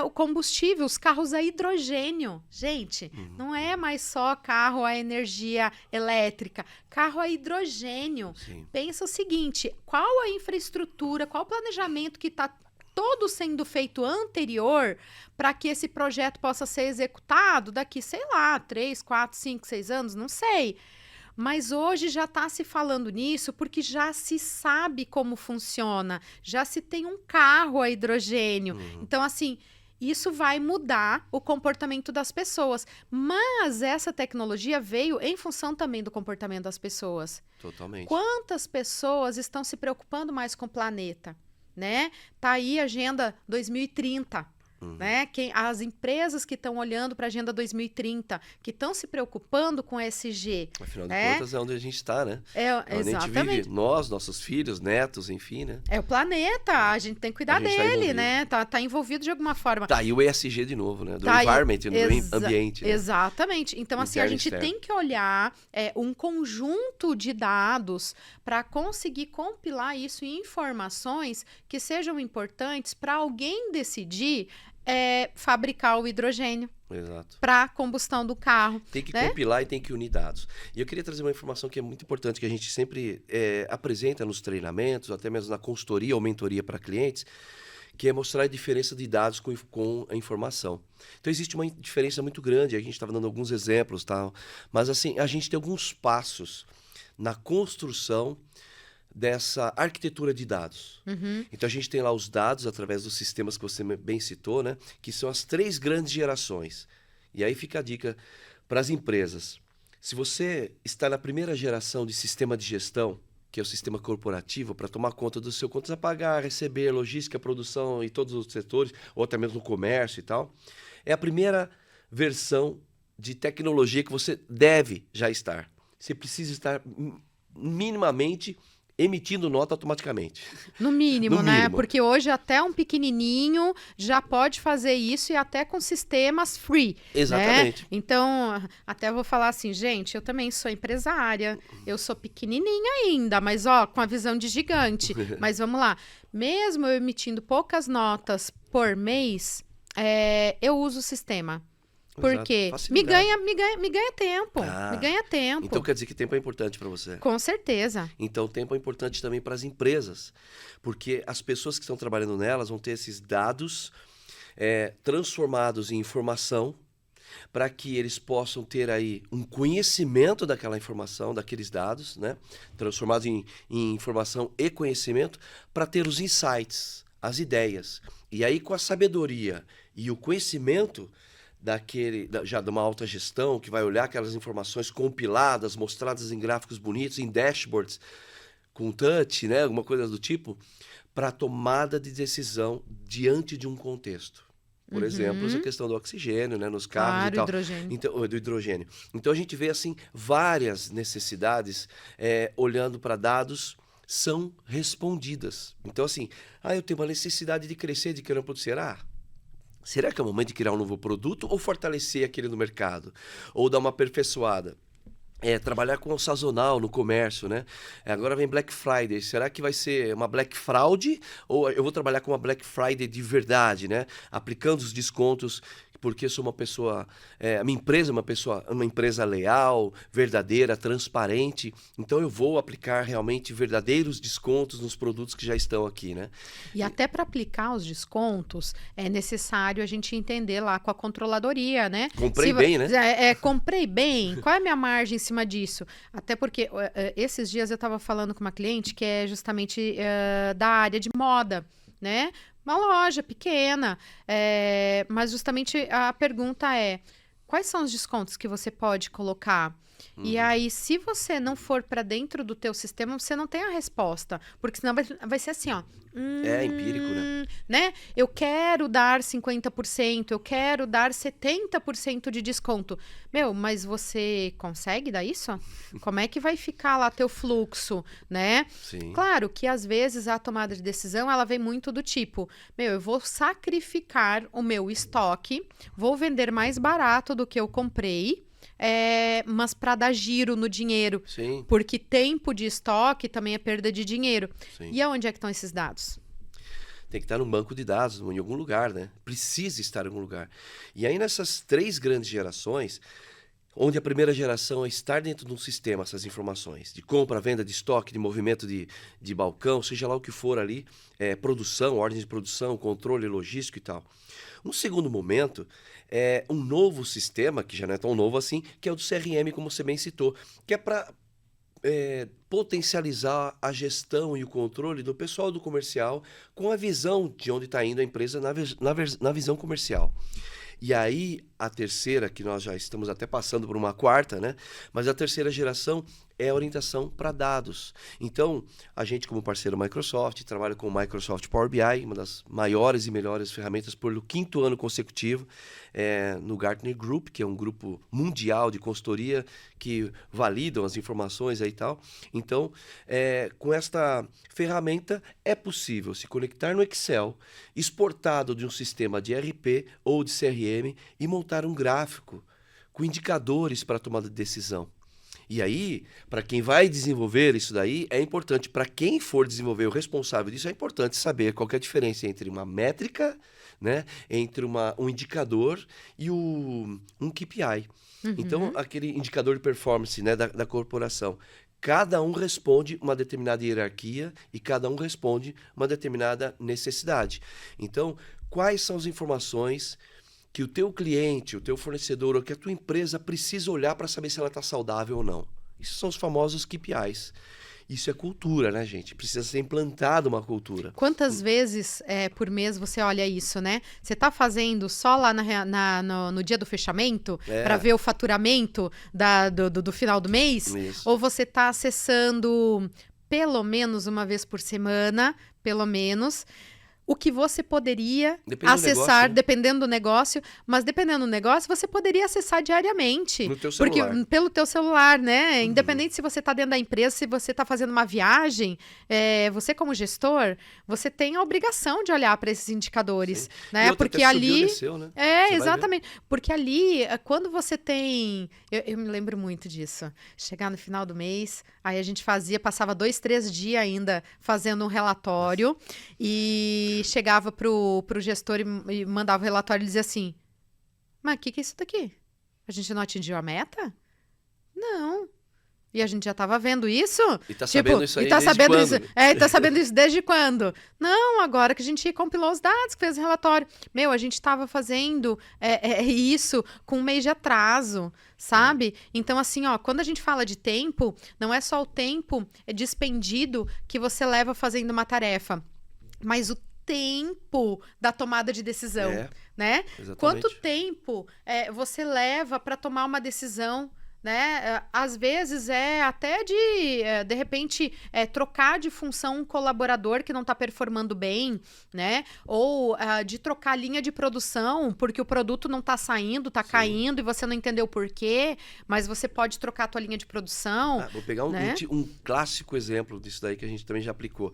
o combustível, os carros a hidrogênio. Gente, não é mais só carro a energia elétrica, carro a hidrogênio. Sim. Pensa o seguinte, qual a infraestrutura, qual o planejamento que está todo sendo feito anterior para que esse projeto possa ser executado daqui, sei lá, 3, 4, 5, 6 anos, não sei. Mas hoje já está se falando nisso porque já se sabe como funciona, já se tem um carro a hidrogênio. Então, assim, isso vai mudar o comportamento das pessoas. Mas essa tecnologia veio em função também do comportamento das pessoas. Totalmente. Quantas pessoas estão se preocupando mais com o planeta? né? Tá aí a Agenda 2030. Né? As empresas que estão olhando para a Agenda 2030, que estão se preocupando com ESG. Afinal de né? contas, é onde a gente está, né? Onde a gente Exatamente. vive, nós, nossos filhos, netos, enfim, né? É o planeta, a gente tem que cuidar dele, né? Tá envolvido de alguma forma. Tá, e o ESG de novo, né? Do environment, do ambiente. Né? Exatamente. Então, assim, a gente tem que olhar um conjunto de dados para conseguir compilar isso em informações que sejam importantes para alguém decidir fabricar o hidrogênio. Exato. Para a combustão do carro. Tem que compilar e tem que unir dados. E eu queria trazer uma informação que é muito importante, que a gente sempre apresenta nos treinamentos, até mesmo na consultoria ou mentoria para clientes, que é mostrar a diferença de dados com a informação. Então, existe uma diferença muito grande, a gente estava dando alguns exemplos, tá? Mas assim, a gente tem alguns passos na construção dessa arquitetura de dados. Então, a gente tem lá os dados através dos sistemas que você bem citou, né? Que são as 3 grandes gerações. E aí fica a dica para as empresas. Se você está na primeira geração de sistema de gestão, que é o sistema corporativo, para tomar conta do seu contas a pagar, receber, logística, produção e todos os setores, ou até mesmo no comércio e tal, é a primeira versão de tecnologia que você deve já estar. Você precisa estar minimamente emitindo nota automaticamente. No mínimo, né? Porque hoje até um pequenininho já pode fazer isso e até com sistemas free. Exatamente. Né? Então, até vou falar assim, gente, eu também sou empresária, eu sou pequenininha ainda, mas com a visão de gigante. Mas vamos lá, mesmo eu emitindo poucas notas por mês, eu uso o sistema. Porque me ganha tempo. Me ganha tempo. Então quer dizer que tempo é importante para você. Com certeza. Então tempo é importante também para as empresas. Porque as pessoas que estão trabalhando nelas vão ter esses dados transformados em informação para que eles possam ter aí um conhecimento daquela informação, daqueles dados, né? Transformados em informação e conhecimento para ter os insights, as ideias. E aí com a sabedoria e o conhecimento já de uma alta gestão, que vai olhar aquelas informações compiladas, mostradas em gráficos bonitos, em dashboards, com touch, né, alguma coisa do tipo, para tomada de decisão diante de um contexto. Por exemplo, essa questão do oxigênio, né, nos carros e tal. Hidrogênio. Então, do hidrogênio. Então, a gente vê assim várias necessidades olhando para dados são respondidas. Então, assim, eu tenho uma necessidade de crescer, de querer produzir. Será que é o momento de criar um novo produto ou fortalecer aquele no mercado? Ou dar uma aperfeiçoada? Trabalhar com o sazonal no comércio, né? Agora vem Black Friday. Será que vai ser uma Black Fraud? Ou eu vou trabalhar com uma Black Friday de verdade, né? Aplicando os descontos, porque eu sou uma pessoa... a minha empresa é uma empresa leal, verdadeira, transparente. Então eu vou aplicar realmente verdadeiros descontos nos produtos que já estão aqui, né? E até para aplicar os descontos, é necessário a gente entender lá com a controladoria, né? Comprei bem, né? Comprei bem. Qual é a minha margem em cima disso? Até porque esses dias eu estava falando com uma cliente que é justamente da área de moda, né? Uma loja pequena, mas justamente a pergunta é: quais são os descontos que você pode colocar? E aí, se você não for para dentro do teu sistema, você não tem a resposta. Porque senão vai ser assim, ó. Empírico, né? Eu quero dar 50%, eu quero dar 70% de desconto. Mas você consegue dar isso? Como é que vai ficar lá teu fluxo, né? Sim. Claro que às vezes a tomada de decisão, ela vem muito do tipo, eu vou sacrificar o meu estoque, vou vender mais barato do que eu comprei, mas para dar giro no dinheiro. Sim. Porque tempo de estoque também é perda de dinheiro. Sim. E aonde é que estão esses dados? Tem que estar num banco de dados, em algum lugar, né? Precisa estar em algum lugar. E aí nessas 3 grandes gerações, onde a primeira geração é estar dentro de um sistema, essas informações, de compra, venda, de estoque, de movimento de balcão, seja lá o que for ali, produção, ordem de produção, controle logístico e tal. Um segundo momento é um novo sistema, que já não é tão novo assim, que é o do CRM, como você bem citou, que é para potencializar a gestão e o controle do pessoal do comercial com a visão de onde está indo a empresa na visão comercial. E aí a terceira, que nós já estamos até passando por uma quarta, né? Mas a terceira geração é a orientação para dados. Então, a gente, como parceiro Microsoft, trabalha com o Microsoft Power BI, uma das maiores e melhores ferramentas pelo 5º ano consecutivo, no Gartner Group, que é um grupo mundial de consultoria que validam as informações aí e tal. Então, com esta ferramenta, é possível se conectar no Excel, exportado de um sistema de ERP ou de CRM e montar um gráfico com indicadores para a tomada de decisão. E aí, para quem vai desenvolver isso daí, é importante, para quem for desenvolver, o responsável disso, é importante saber qual que é a diferença entre uma métrica, né, entre um indicador e um KPI. Então, aquele indicador de performance, né, da corporação. Cada um responde uma determinada hierarquia e cada um responde uma determinada necessidade. Então, quais são as informações que o teu cliente, o teu fornecedor ou que a tua empresa precisa olhar para saber se ela está saudável ou não? Isso são os famosos KPIs. Isso é cultura, né, gente? Precisa ser implantada uma cultura. Quantas vezes por mês você olha isso, né? Você está fazendo só lá no dia do fechamento para ver o faturamento do final do mês? Isso. Ou você está acessando pelo menos uma vez por semana, pelo menos, o que você poderia acessar, né? dependendo do negócio, mas dependendo do negócio, você poderia acessar diariamente. No teu celular. Porque, pelo teu celular, né? Independente se você está dentro da empresa, se você está fazendo uma viagem, você como gestor, você tem a obrigação de olhar para esses indicadores. Sim. Né? E outra, Porque até subiu, ali. desceu, né? Exatamente. Porque ali, quando você tem. Eu me lembro muito disso. Chegar no final do mês, aí a gente passava 2, 3 dias ainda fazendo um relatório e chegava pro gestor e mandava o relatório e dizia assim: mas o que é isso daqui? A gente não atingiu a meta? Não. E a gente já estava vendo isso? E tá sabendo isso aí desde sabendo quando? isso, e tá sabendo isso desde quando? Não, agora que a gente compilou os dados, que fez o relatório. A gente estava fazendo isso com um mês de atraso, sabe? Então, assim, quando a gente fala de tempo, não é só o tempo despendido que você leva fazendo uma tarefa, mas o tempo da tomada de decisão, né? Exatamente. Quanto tempo você leva para tomar uma decisão, né? Às vezes até de repente, trocar de função um colaborador que não está performando bem, né? Ou de trocar linha de produção porque o produto não está saindo, está caindo e você não entendeu por quê, mas você pode trocar a tua linha de produção. Vou pegar né? um clássico exemplo disso daí que a gente também já aplicou.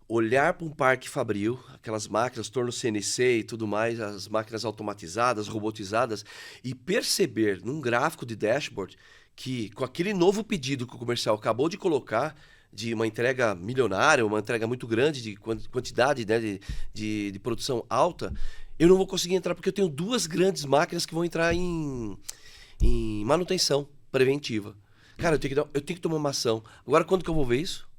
Olhar para um parque fabril, aquelas máquinas, torno CNC e tudo mais, as máquinas automatizadas, robotizadas, e perceber num gráfico de dashboard que com aquele novo pedido que o comercial acabou de colocar, de uma entrega milionária, uma entrega muito grande de quantidade, né, de produção alta, eu não vou conseguir entrar porque eu tenho 2 grandes máquinas que vão entrar em manutenção preventiva. Cara, eu tenho que tomar uma ação. Agora, quando que eu vou ver isso?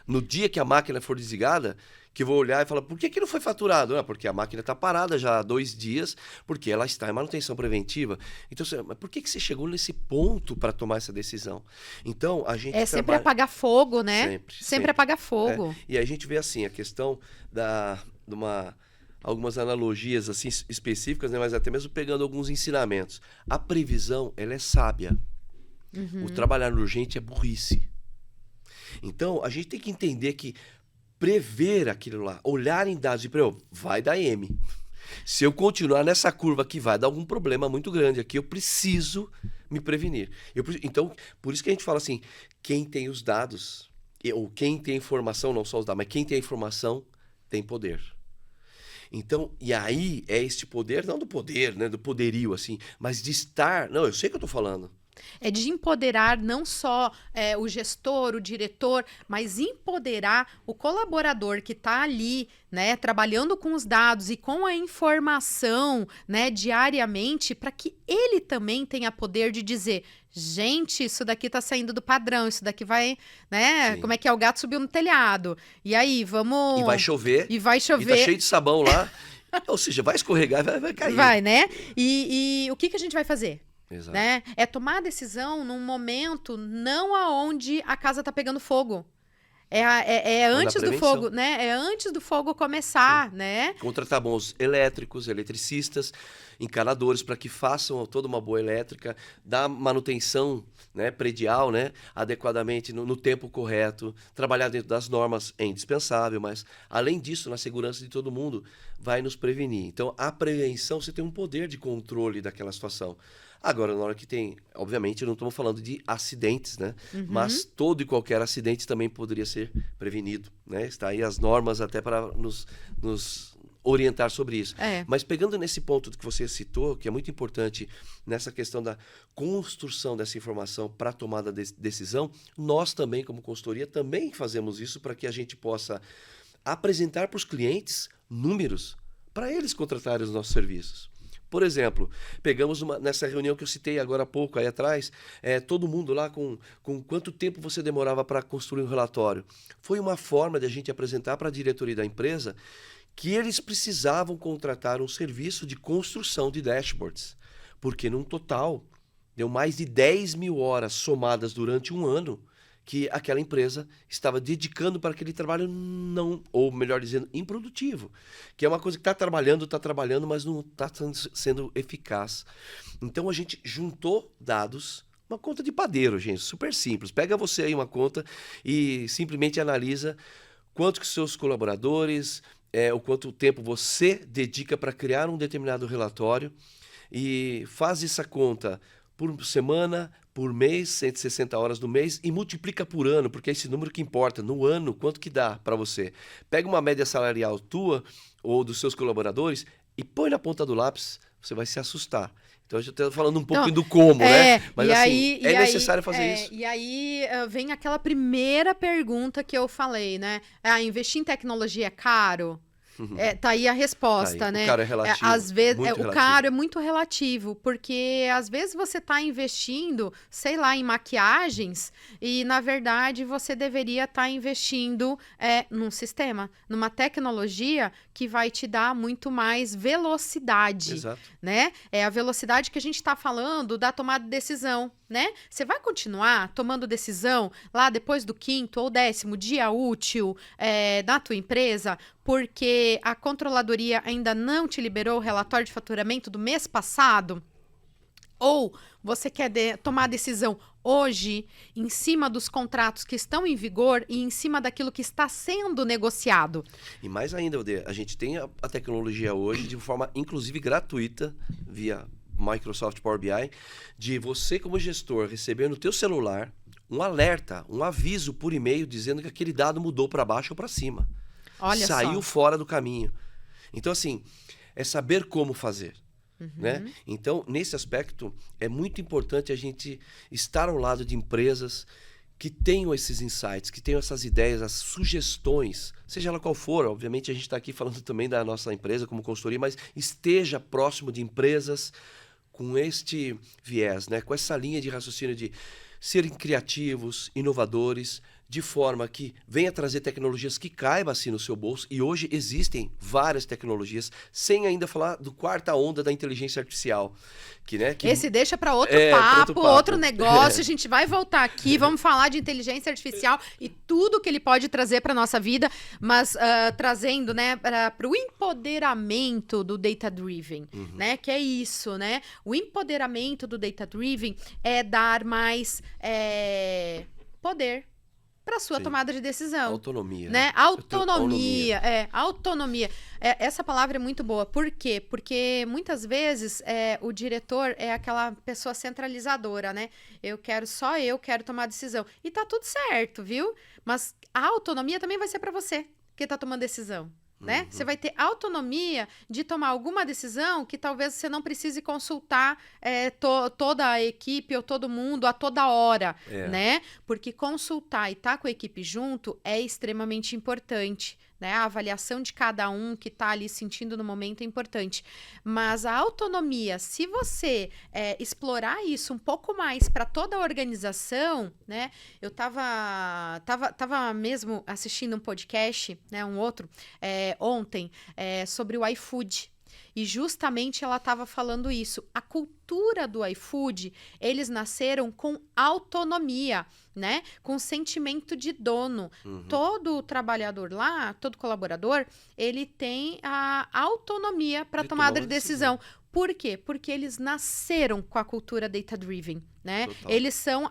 No dia que a máquina for desligada, que eu vou olhar e falar, por que não foi faturado? Porque a máquina está parada já há 2 dias, porque ela está em manutenção preventiva. Então, mas por que você chegou nesse ponto para tomar essa decisão? Então, a gente sempre apagar fogo, né? Sempre apagar fogo. E aí a gente vê assim, a questão algumas analogias assim específicas, né? Mas até mesmo pegando alguns ensinamentos. A previsão, ela é sábia. O trabalhar no urgente é burrice. Então, a gente tem que entender que prever aquilo lá, olhar em dados e vai dar M. Se eu continuar nessa curva aqui, vai dar algum problema muito grande aqui, eu preciso me prevenir. Então, por isso que a gente fala assim, quem tem os dados, ou quem tem informação, não só os dados, mas quem tem a informação, tem poder. Então, e aí é este poder, não do poder, né, do poderio, assim, mas de estar... Não, eu sei o que eu estou falando. É de empoderar não só o gestor, o diretor, mas empoderar o colaborador que está ali, né, trabalhando com os dados e com a informação, né, diariamente, para que ele também tenha poder de dizer, gente, isso daqui está saindo do padrão, isso daqui vai, né, como é que é, o gato subiu no telhado. E aí, vamos... E vai chover. E vai chover. E tá cheio de sabão lá. Ou seja, vai escorregar e vai cair. Vai, né? E o que a gente vai fazer? Exato. Né? É tomar a decisão num momento não aonde a casa tá pegando fogo. É na antes do prevenção. fogo, né? É antes do fogo começar, né? Contratar bons elétricos, eletricistas, encanadores para que façam toda uma boa elétrica, dar manutenção, né, predial, né, adequadamente no tempo correto, trabalhar dentro das normas é indispensável, mas além disso, na segurança de todo mundo, vai nos prevenir. Então, a prevenção, você tem um poder de controle daquela situação. Agora, na hora que tem, obviamente, não estamos falando de acidentes, né? Mas todo e qualquer acidente também poderia ser prevenido, né? Está aí as normas até para nos orientar sobre isso. Mas pegando nesse ponto que você citou, que é muito importante nessa questão da construção dessa informação para a tomada de decisão, nós também, como consultoria, também fazemos isso para que a gente possa apresentar para os clientes números para eles contratarem os nossos serviços. Por exemplo, pegamos nessa reunião que eu citei agora há pouco, aí atrás, todo mundo lá com quanto tempo você demorava para construir um relatório. Foi uma forma de a gente apresentar para a diretoria da empresa que eles precisavam contratar um serviço de construção de dashboards, porque num total deu mais de 10 mil horas somadas durante um ano que aquela empresa estava dedicando para aquele trabalho não, ou melhor dizendo, improdutivo. Que é uma coisa que está trabalhando, mas não está sendo eficaz. Então a gente juntou dados, uma conta de padeiro, gente, super simples. Pega você aí uma conta e simplesmente analisa quanto que seus colaboradores, o quanto tempo você dedica para criar um determinado relatório e faz essa conta por semana, por mês, 160 horas no mês, e multiplica por ano, porque é esse número que importa. No ano, quanto que dá para você? Pega uma média salarial tua ou dos seus colaboradores e põe na ponta do lápis, você vai se assustar. Então, a gente está falando um pouco do como, né? Mas assim, é necessário fazer isso. E aí vem aquela primeira pergunta que eu falei, né? Investir em tecnologia é caro? Tá aí a resposta, Tá aí. né? O caro é relativo. Às vezes, muito o relativo. caro é muito relativo, porque às vezes você está investindo, sei lá, em maquiagens, e na verdade você deveria estar investindo num sistema, numa tecnologia que vai te dar muito mais velocidade. Exato. Né? É a velocidade que a gente está falando da tomada de decisão, né? Você vai continuar tomando decisão lá depois do 5º ou 10º dia útil da tua empresa, porque a controladoria ainda não te liberou o relatório de faturamento do mês passado? Ou você quer tomar a decisão hoje, em cima dos contratos que estão em vigor e em cima daquilo que está sendo negociado? E mais ainda, Alder, a gente tem a tecnologia hoje de forma, inclusive, gratuita, via Microsoft Power BI, de você, como gestor, receber no teu celular um alerta, um aviso por e-mail dizendo que aquele dado mudou para baixo ou para cima. Saiu fora do caminho. Então, assim, é saber como fazer. Né? Então, nesse aspecto, é muito importante a gente estar ao lado de empresas que tenham esses insights, que tenham essas ideias, as sugestões, seja ela qual for. Obviamente, a gente está aqui falando também da nossa empresa como consultoria, mas esteja próximo de empresas com este viés, né? Com essa linha de raciocínio de serem criativos, inovadores, de forma que venha trazer tecnologias que caibam assim no seu bolso. E hoje existem várias tecnologias, sem ainda falar do quarta onda da inteligência artificial. Esse deixa para outro papo, outro negócio. A gente vai voltar aqui, vamos falar de inteligência artificial e tudo que ele pode trazer para nossa vida, mas trazendo, né, para o empoderamento do data-driven, né, que é isso, né? O empoderamento do data-driven é dar mais poder para sua tomada de decisão. Autonomia. Né? Autonomia. Autonomia. Essa palavra é muito boa. Por quê? Porque muitas vezes o diretor é aquela pessoa centralizadora, né? Eu quero tomar decisão. E tá tudo certo, viu? Mas a autonomia também vai ser para você que tá tomando decisão. Né? Você vai ter autonomia de tomar alguma decisão que talvez você não precise consultar toda a equipe ou todo mundo a toda hora, né? Porque consultar e estar com a equipe junto é extremamente importante, né? A avaliação de cada um que está ali sentindo no momento é importante. Mas a autonomia, se você explorar isso um pouco mais para toda a organização, né? Eu tava mesmo assistindo um podcast, né? Um outro, ontem, sobre o iFood. E justamente ela estava falando isso. A cultura do iFood, eles nasceram com autonomia, né? Com sentimento de dono. Todo trabalhador lá, todo colaborador, ele tem a autonomia para tomada de decisão. Por quê? Porque eles nasceram com a cultura data-driven, né? Total. Eles são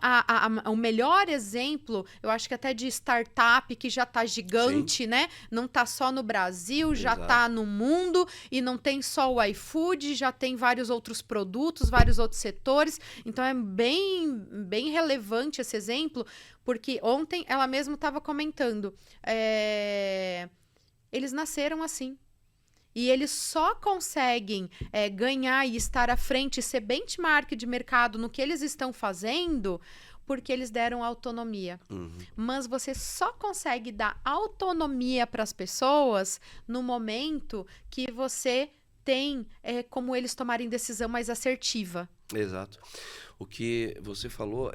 o melhor exemplo, eu acho que até de startup que já tá gigante, né? Não tá só no Brasil, já tá no mundo, e não tem só o iFood, já tem vários outros produtos, vários outros setores. Então é bem relevante esse exemplo, porque ontem ela mesma estava comentando, eles nasceram assim. E eles só conseguem ganhar e estar à frente, ser benchmark de mercado no que eles estão fazendo, porque eles deram autonomia. Mas você só consegue dar autonomia para as pessoas no momento que você tem como eles tomarem decisão mais assertiva. Exato. O que você falou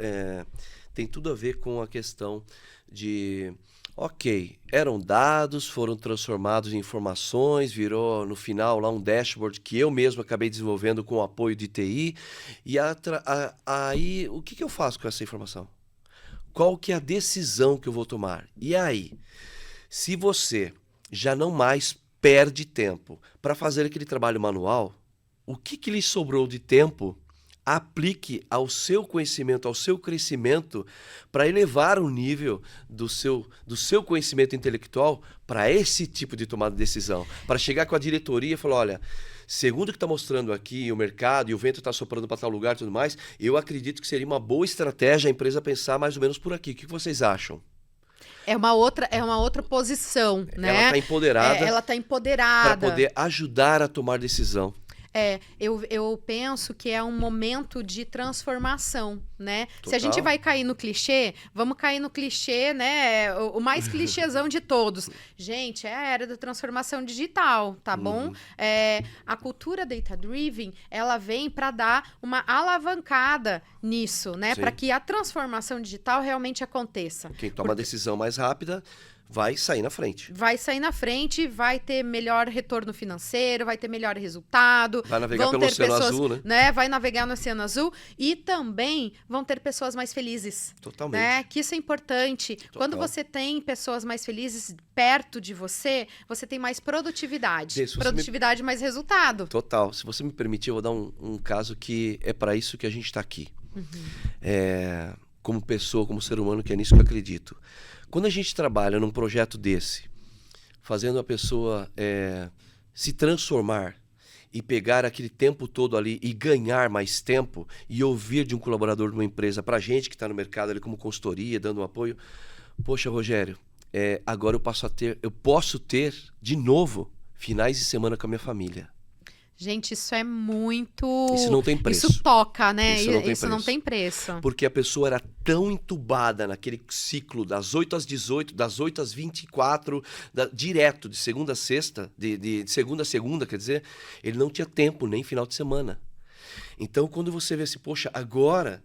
tem tudo a ver com a questão de... Ok, eram dados, foram transformados em informações, virou no final lá um dashboard que eu mesmo acabei desenvolvendo com o apoio de TI. E aí, o que eu faço com essa informação? Qual que é a decisão que eu vou tomar? E aí, se você já não mais perde tempo para fazer aquele trabalho manual, o que lhe sobrou de tempo? Aplique ao seu conhecimento, ao seu crescimento, para elevar o nível do seu conhecimento intelectual para esse tipo de tomada de decisão. Para chegar com a diretoria e falar, olha, segundo o que está mostrando aqui o mercado e o vento está soprando para tal lugar e tudo mais, eu acredito que seria uma boa estratégia a empresa pensar mais ou menos por aqui. O que vocês acham? É uma outra posição, né? Ela está empoderada. Ela está empoderada. Para poder ajudar a tomar decisão. Eu penso que é um momento de transformação, né? Total. Se a gente vai cair no clichê, vamos cair no clichê, né? O mais clichêzão de todos. Gente, é a era da transformação digital, tá bom? A cultura data-driven, ela vem para dar uma alavancada nisso, né? Para que a transformação digital realmente aconteça. Quem toma a decisão mais rápida vai sair na frente. Vai sair na frente, vai ter melhor retorno financeiro, vai ter melhor resultado. Vai navegar pelo Oceano Azul, né? Vai navegar no Oceano Azul. E também vão ter pessoas mais felizes. Totalmente. Né? Que isso é importante. Total. Quando você tem pessoas mais felizes perto de você, você tem mais produtividade. Produtividade mais resultado. Total. Se você me permitir, eu vou dar um caso que é para isso que a gente está aqui. Como pessoa, como ser humano, que é nisso que eu acredito. Quando a gente trabalha num projeto desse, fazendo a pessoa se transformar e pegar aquele tempo todo ali e ganhar mais tempo e ouvir de um colaborador de uma empresa para a gente que está no mercado ali como consultoria, dando um apoio, poxa, Rogério, agora eu posso ter de novo finais de semana com a minha família. Gente, isso é muito... Isso não tem preço. Isso toca, né? Isso não tem preço. Porque a pessoa era tão entubada naquele ciclo das 8 às 18, das 8 às 24, direto, de segunda a sexta, de segunda a segunda, quer dizer, ele não tinha tempo nem final de semana. Então, quando você vê assim, poxa, agora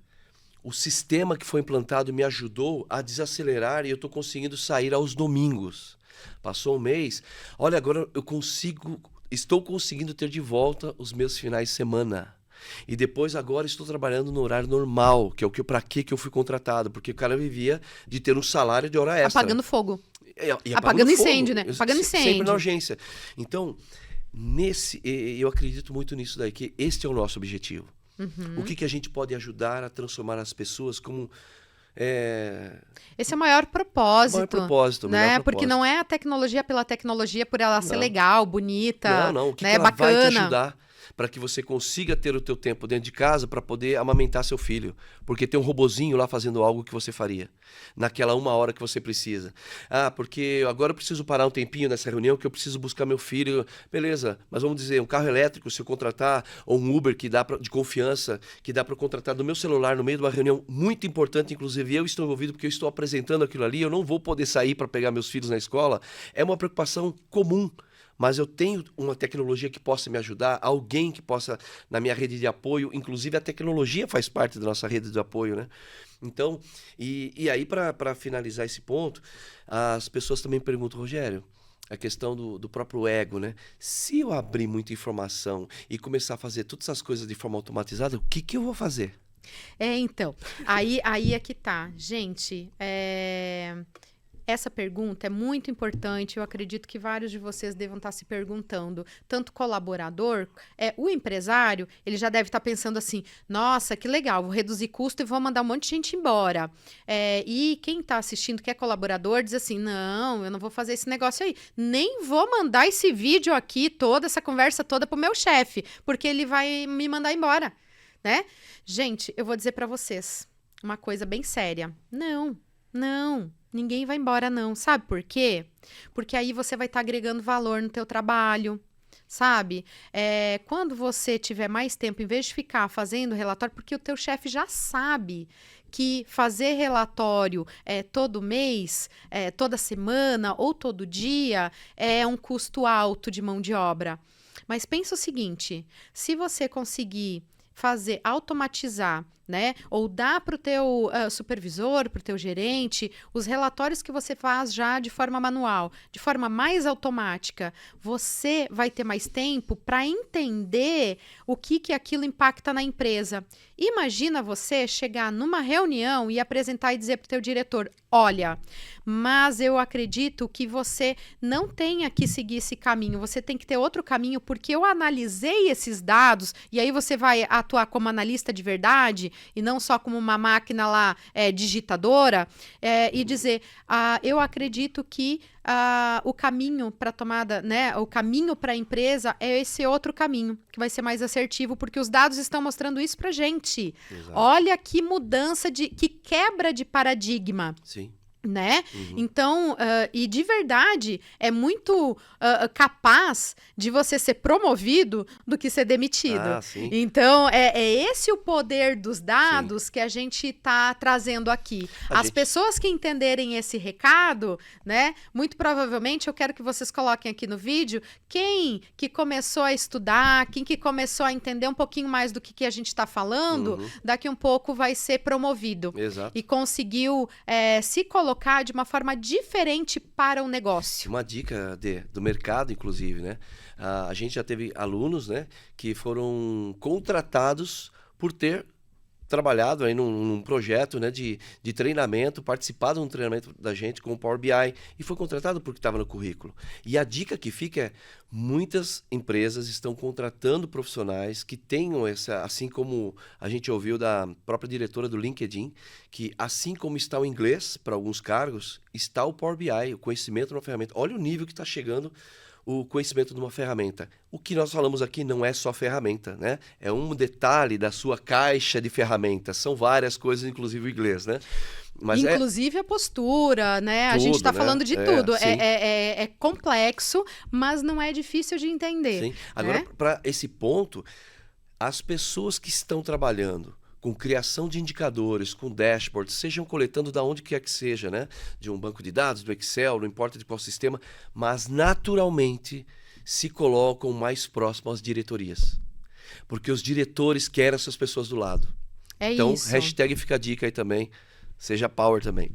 o sistema que foi implantado me ajudou a desacelerar e eu estou conseguindo sair aos domingos. Passou um mês, olha, agora estou conseguindo ter de volta os meus finais de semana. E depois agora estou trabalhando no horário normal, que é para que eu fui contratado. Porque o cara vivia de ter um salário de hora extra. Apagando fogo. Apagando incêndio, né? Apagando incêndio. Sempre na urgência. Então, eu acredito muito nisso daí, que este é o nosso objetivo. O que a gente pode ajudar a transformar as pessoas como... Esse é o maior propósito. Maior propósito, né? melhor propósito. Porque não é a tecnologia pela tecnologia, por ela ser legal, bonita, não. O que né? ela Bacana. vai te ajudar para que você consiga ter o teu tempo dentro de casa para poder amamentar seu filho. Porque tem um robozinho lá fazendo algo que você faria naquela 1 hora que você precisa. Porque agora eu preciso parar um tempinho nessa reunião que eu preciso buscar meu filho. Beleza, mas vamos dizer, um carro elétrico, se eu contratar, ou um Uber que dá de confiança, que dá para contratar do meu celular no meio de uma reunião muito importante, inclusive eu estou envolvido porque eu estou apresentando aquilo ali, eu não vou poder sair para pegar meus filhos na escola. É uma preocupação comum. Mas eu tenho uma tecnologia que possa me ajudar, alguém que possa, na minha rede de apoio, inclusive a tecnologia faz parte da nossa rede de apoio, né? Então, e aí para finalizar esse ponto, as pessoas também perguntam, Rogério, a questão do próprio ego, né? Se eu abrir muita informação e começar a fazer todas essas coisas de forma automatizada, o que eu vou fazer? Então, aí é que tá. Gente, essa pergunta é muito importante. Eu acredito que vários de vocês devam estar se perguntando. Tanto colaborador, o empresário, ele já deve estar pensando assim: nossa, que legal, vou reduzir custo e vou mandar um monte de gente embora. E quem está assistindo que é colaborador diz assim: não, eu não vou fazer esse negócio aí. Nem vou mandar esse vídeo aqui, toda essa conversa toda pro meu chefe, porque ele vai me mandar embora, né? Gente, eu vou dizer para vocês uma coisa bem séria. Não, ninguém vai embora não. Sabe por quê? Porque aí você vai estar agregando valor no teu trabalho, sabe? Quando você tiver mais tempo, em vez de ficar fazendo relatório, porque o teu chefe já sabe que fazer relatório todo mês, toda semana ou todo dia é um custo alto de mão de obra. Mas pensa o seguinte, se você conseguir automatizar, né? Ou dar para o teu supervisor, para o teu gerente, os relatórios que você faz já de forma manual, de forma mais automática, você vai ter mais tempo para entender o que aquilo impacta na empresa. Imagina você chegar numa reunião e apresentar e dizer para o teu diretor: olha, mas eu acredito que você não tenha que seguir esse caminho, você tem que ter outro caminho, porque eu analisei esses dados, e aí você vai atuar como analista de verdade, e não só como uma máquina lá digitadora, e dizer, eu acredito que o caminho para tomada, né, o caminho para a empresa é esse outro caminho, que vai ser mais assertivo, porque os dados estão mostrando isso pra gente. Exato. Olha que mudança, que quebra de paradigma. Sim. Né? Uhum. Então, e de verdade, é muito capaz de você ser promovido do que ser demitido. Sim. Então, é esse o poder dos dados, sim, que a gente está trazendo aqui. As pessoas que entenderem esse recado, né? Muito provavelmente, eu quero que vocês coloquem aqui no vídeo quem que começou a estudar, quem que começou a entender um pouquinho mais do que a gente está falando, uhum, daqui um pouco vai ser promovido. Exato. E conseguiu se colocar de uma forma diferente para o negócio. Uma dica do mercado, inclusive, né? A gente já teve alunos, né, que foram contratados por ter trabalhado aí num projeto, né, de treinamento, participado de um treinamento da gente com o Power BI e foi contratado porque estava no currículo. E a dica que fica é: muitas empresas estão contratando profissionais que tenham assim como a gente ouviu da própria diretora do LinkedIn, que assim como está o inglês para alguns cargos, está o Power BI, o conhecimento de uma ferramenta. Olha o nível que está chegando o conhecimento de uma ferramenta. O que nós falamos aqui não é só ferramenta, né? É um detalhe da sua caixa de ferramentas. São várias coisas, inclusive o inglês, né? Mas inclusive a postura, né? Tudo, a gente está, né, falando de tudo. Sim. É complexo, mas não é difícil de entender. Sim. Agora, para esse ponto, as pessoas que estão trabalhando com criação de indicadores, com dashboards, sejam coletando da onde quer que seja, né? De um banco de dados, do Excel, não importa de qual sistema, mas naturalmente se colocam mais próximos às diretorias. Porque os diretores querem essas pessoas do lado. Então, isso. hashtag fica a dica aí também. Seja power também.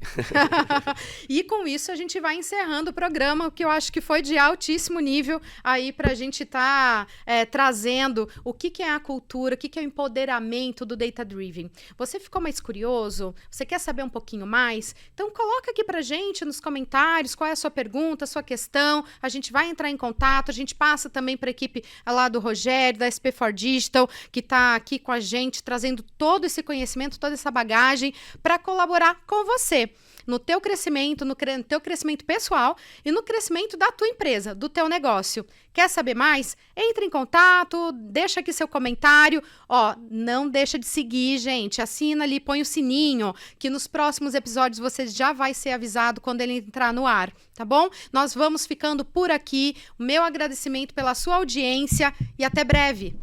E com isso a gente vai encerrando o programa, que eu acho que foi de altíssimo nível aí para a gente estar trazendo o que é a cultura, o que é o empoderamento do Data Driven. Você ficou mais curioso? Você quer saber um pouquinho mais? Então coloca aqui pra gente nos comentários qual é a sua pergunta, a sua questão. A gente vai entrar em contato, a gente passa também para a equipe lá do Rogério, da SP4 Digital, que está aqui com a gente, trazendo todo esse conhecimento, toda essa bagagem para colaborar com você, no teu crescimento, no teu crescimento pessoal e no crescimento da tua empresa, do teu negócio. Quer saber mais? Entre em contato, deixa aqui seu comentário. Não deixa de seguir, gente. Assina ali, põe o sininho, que nos próximos episódios você já vai ser avisado quando ele entrar no ar, tá bom? Nós vamos ficando por aqui. O meu agradecimento pela sua audiência e até breve.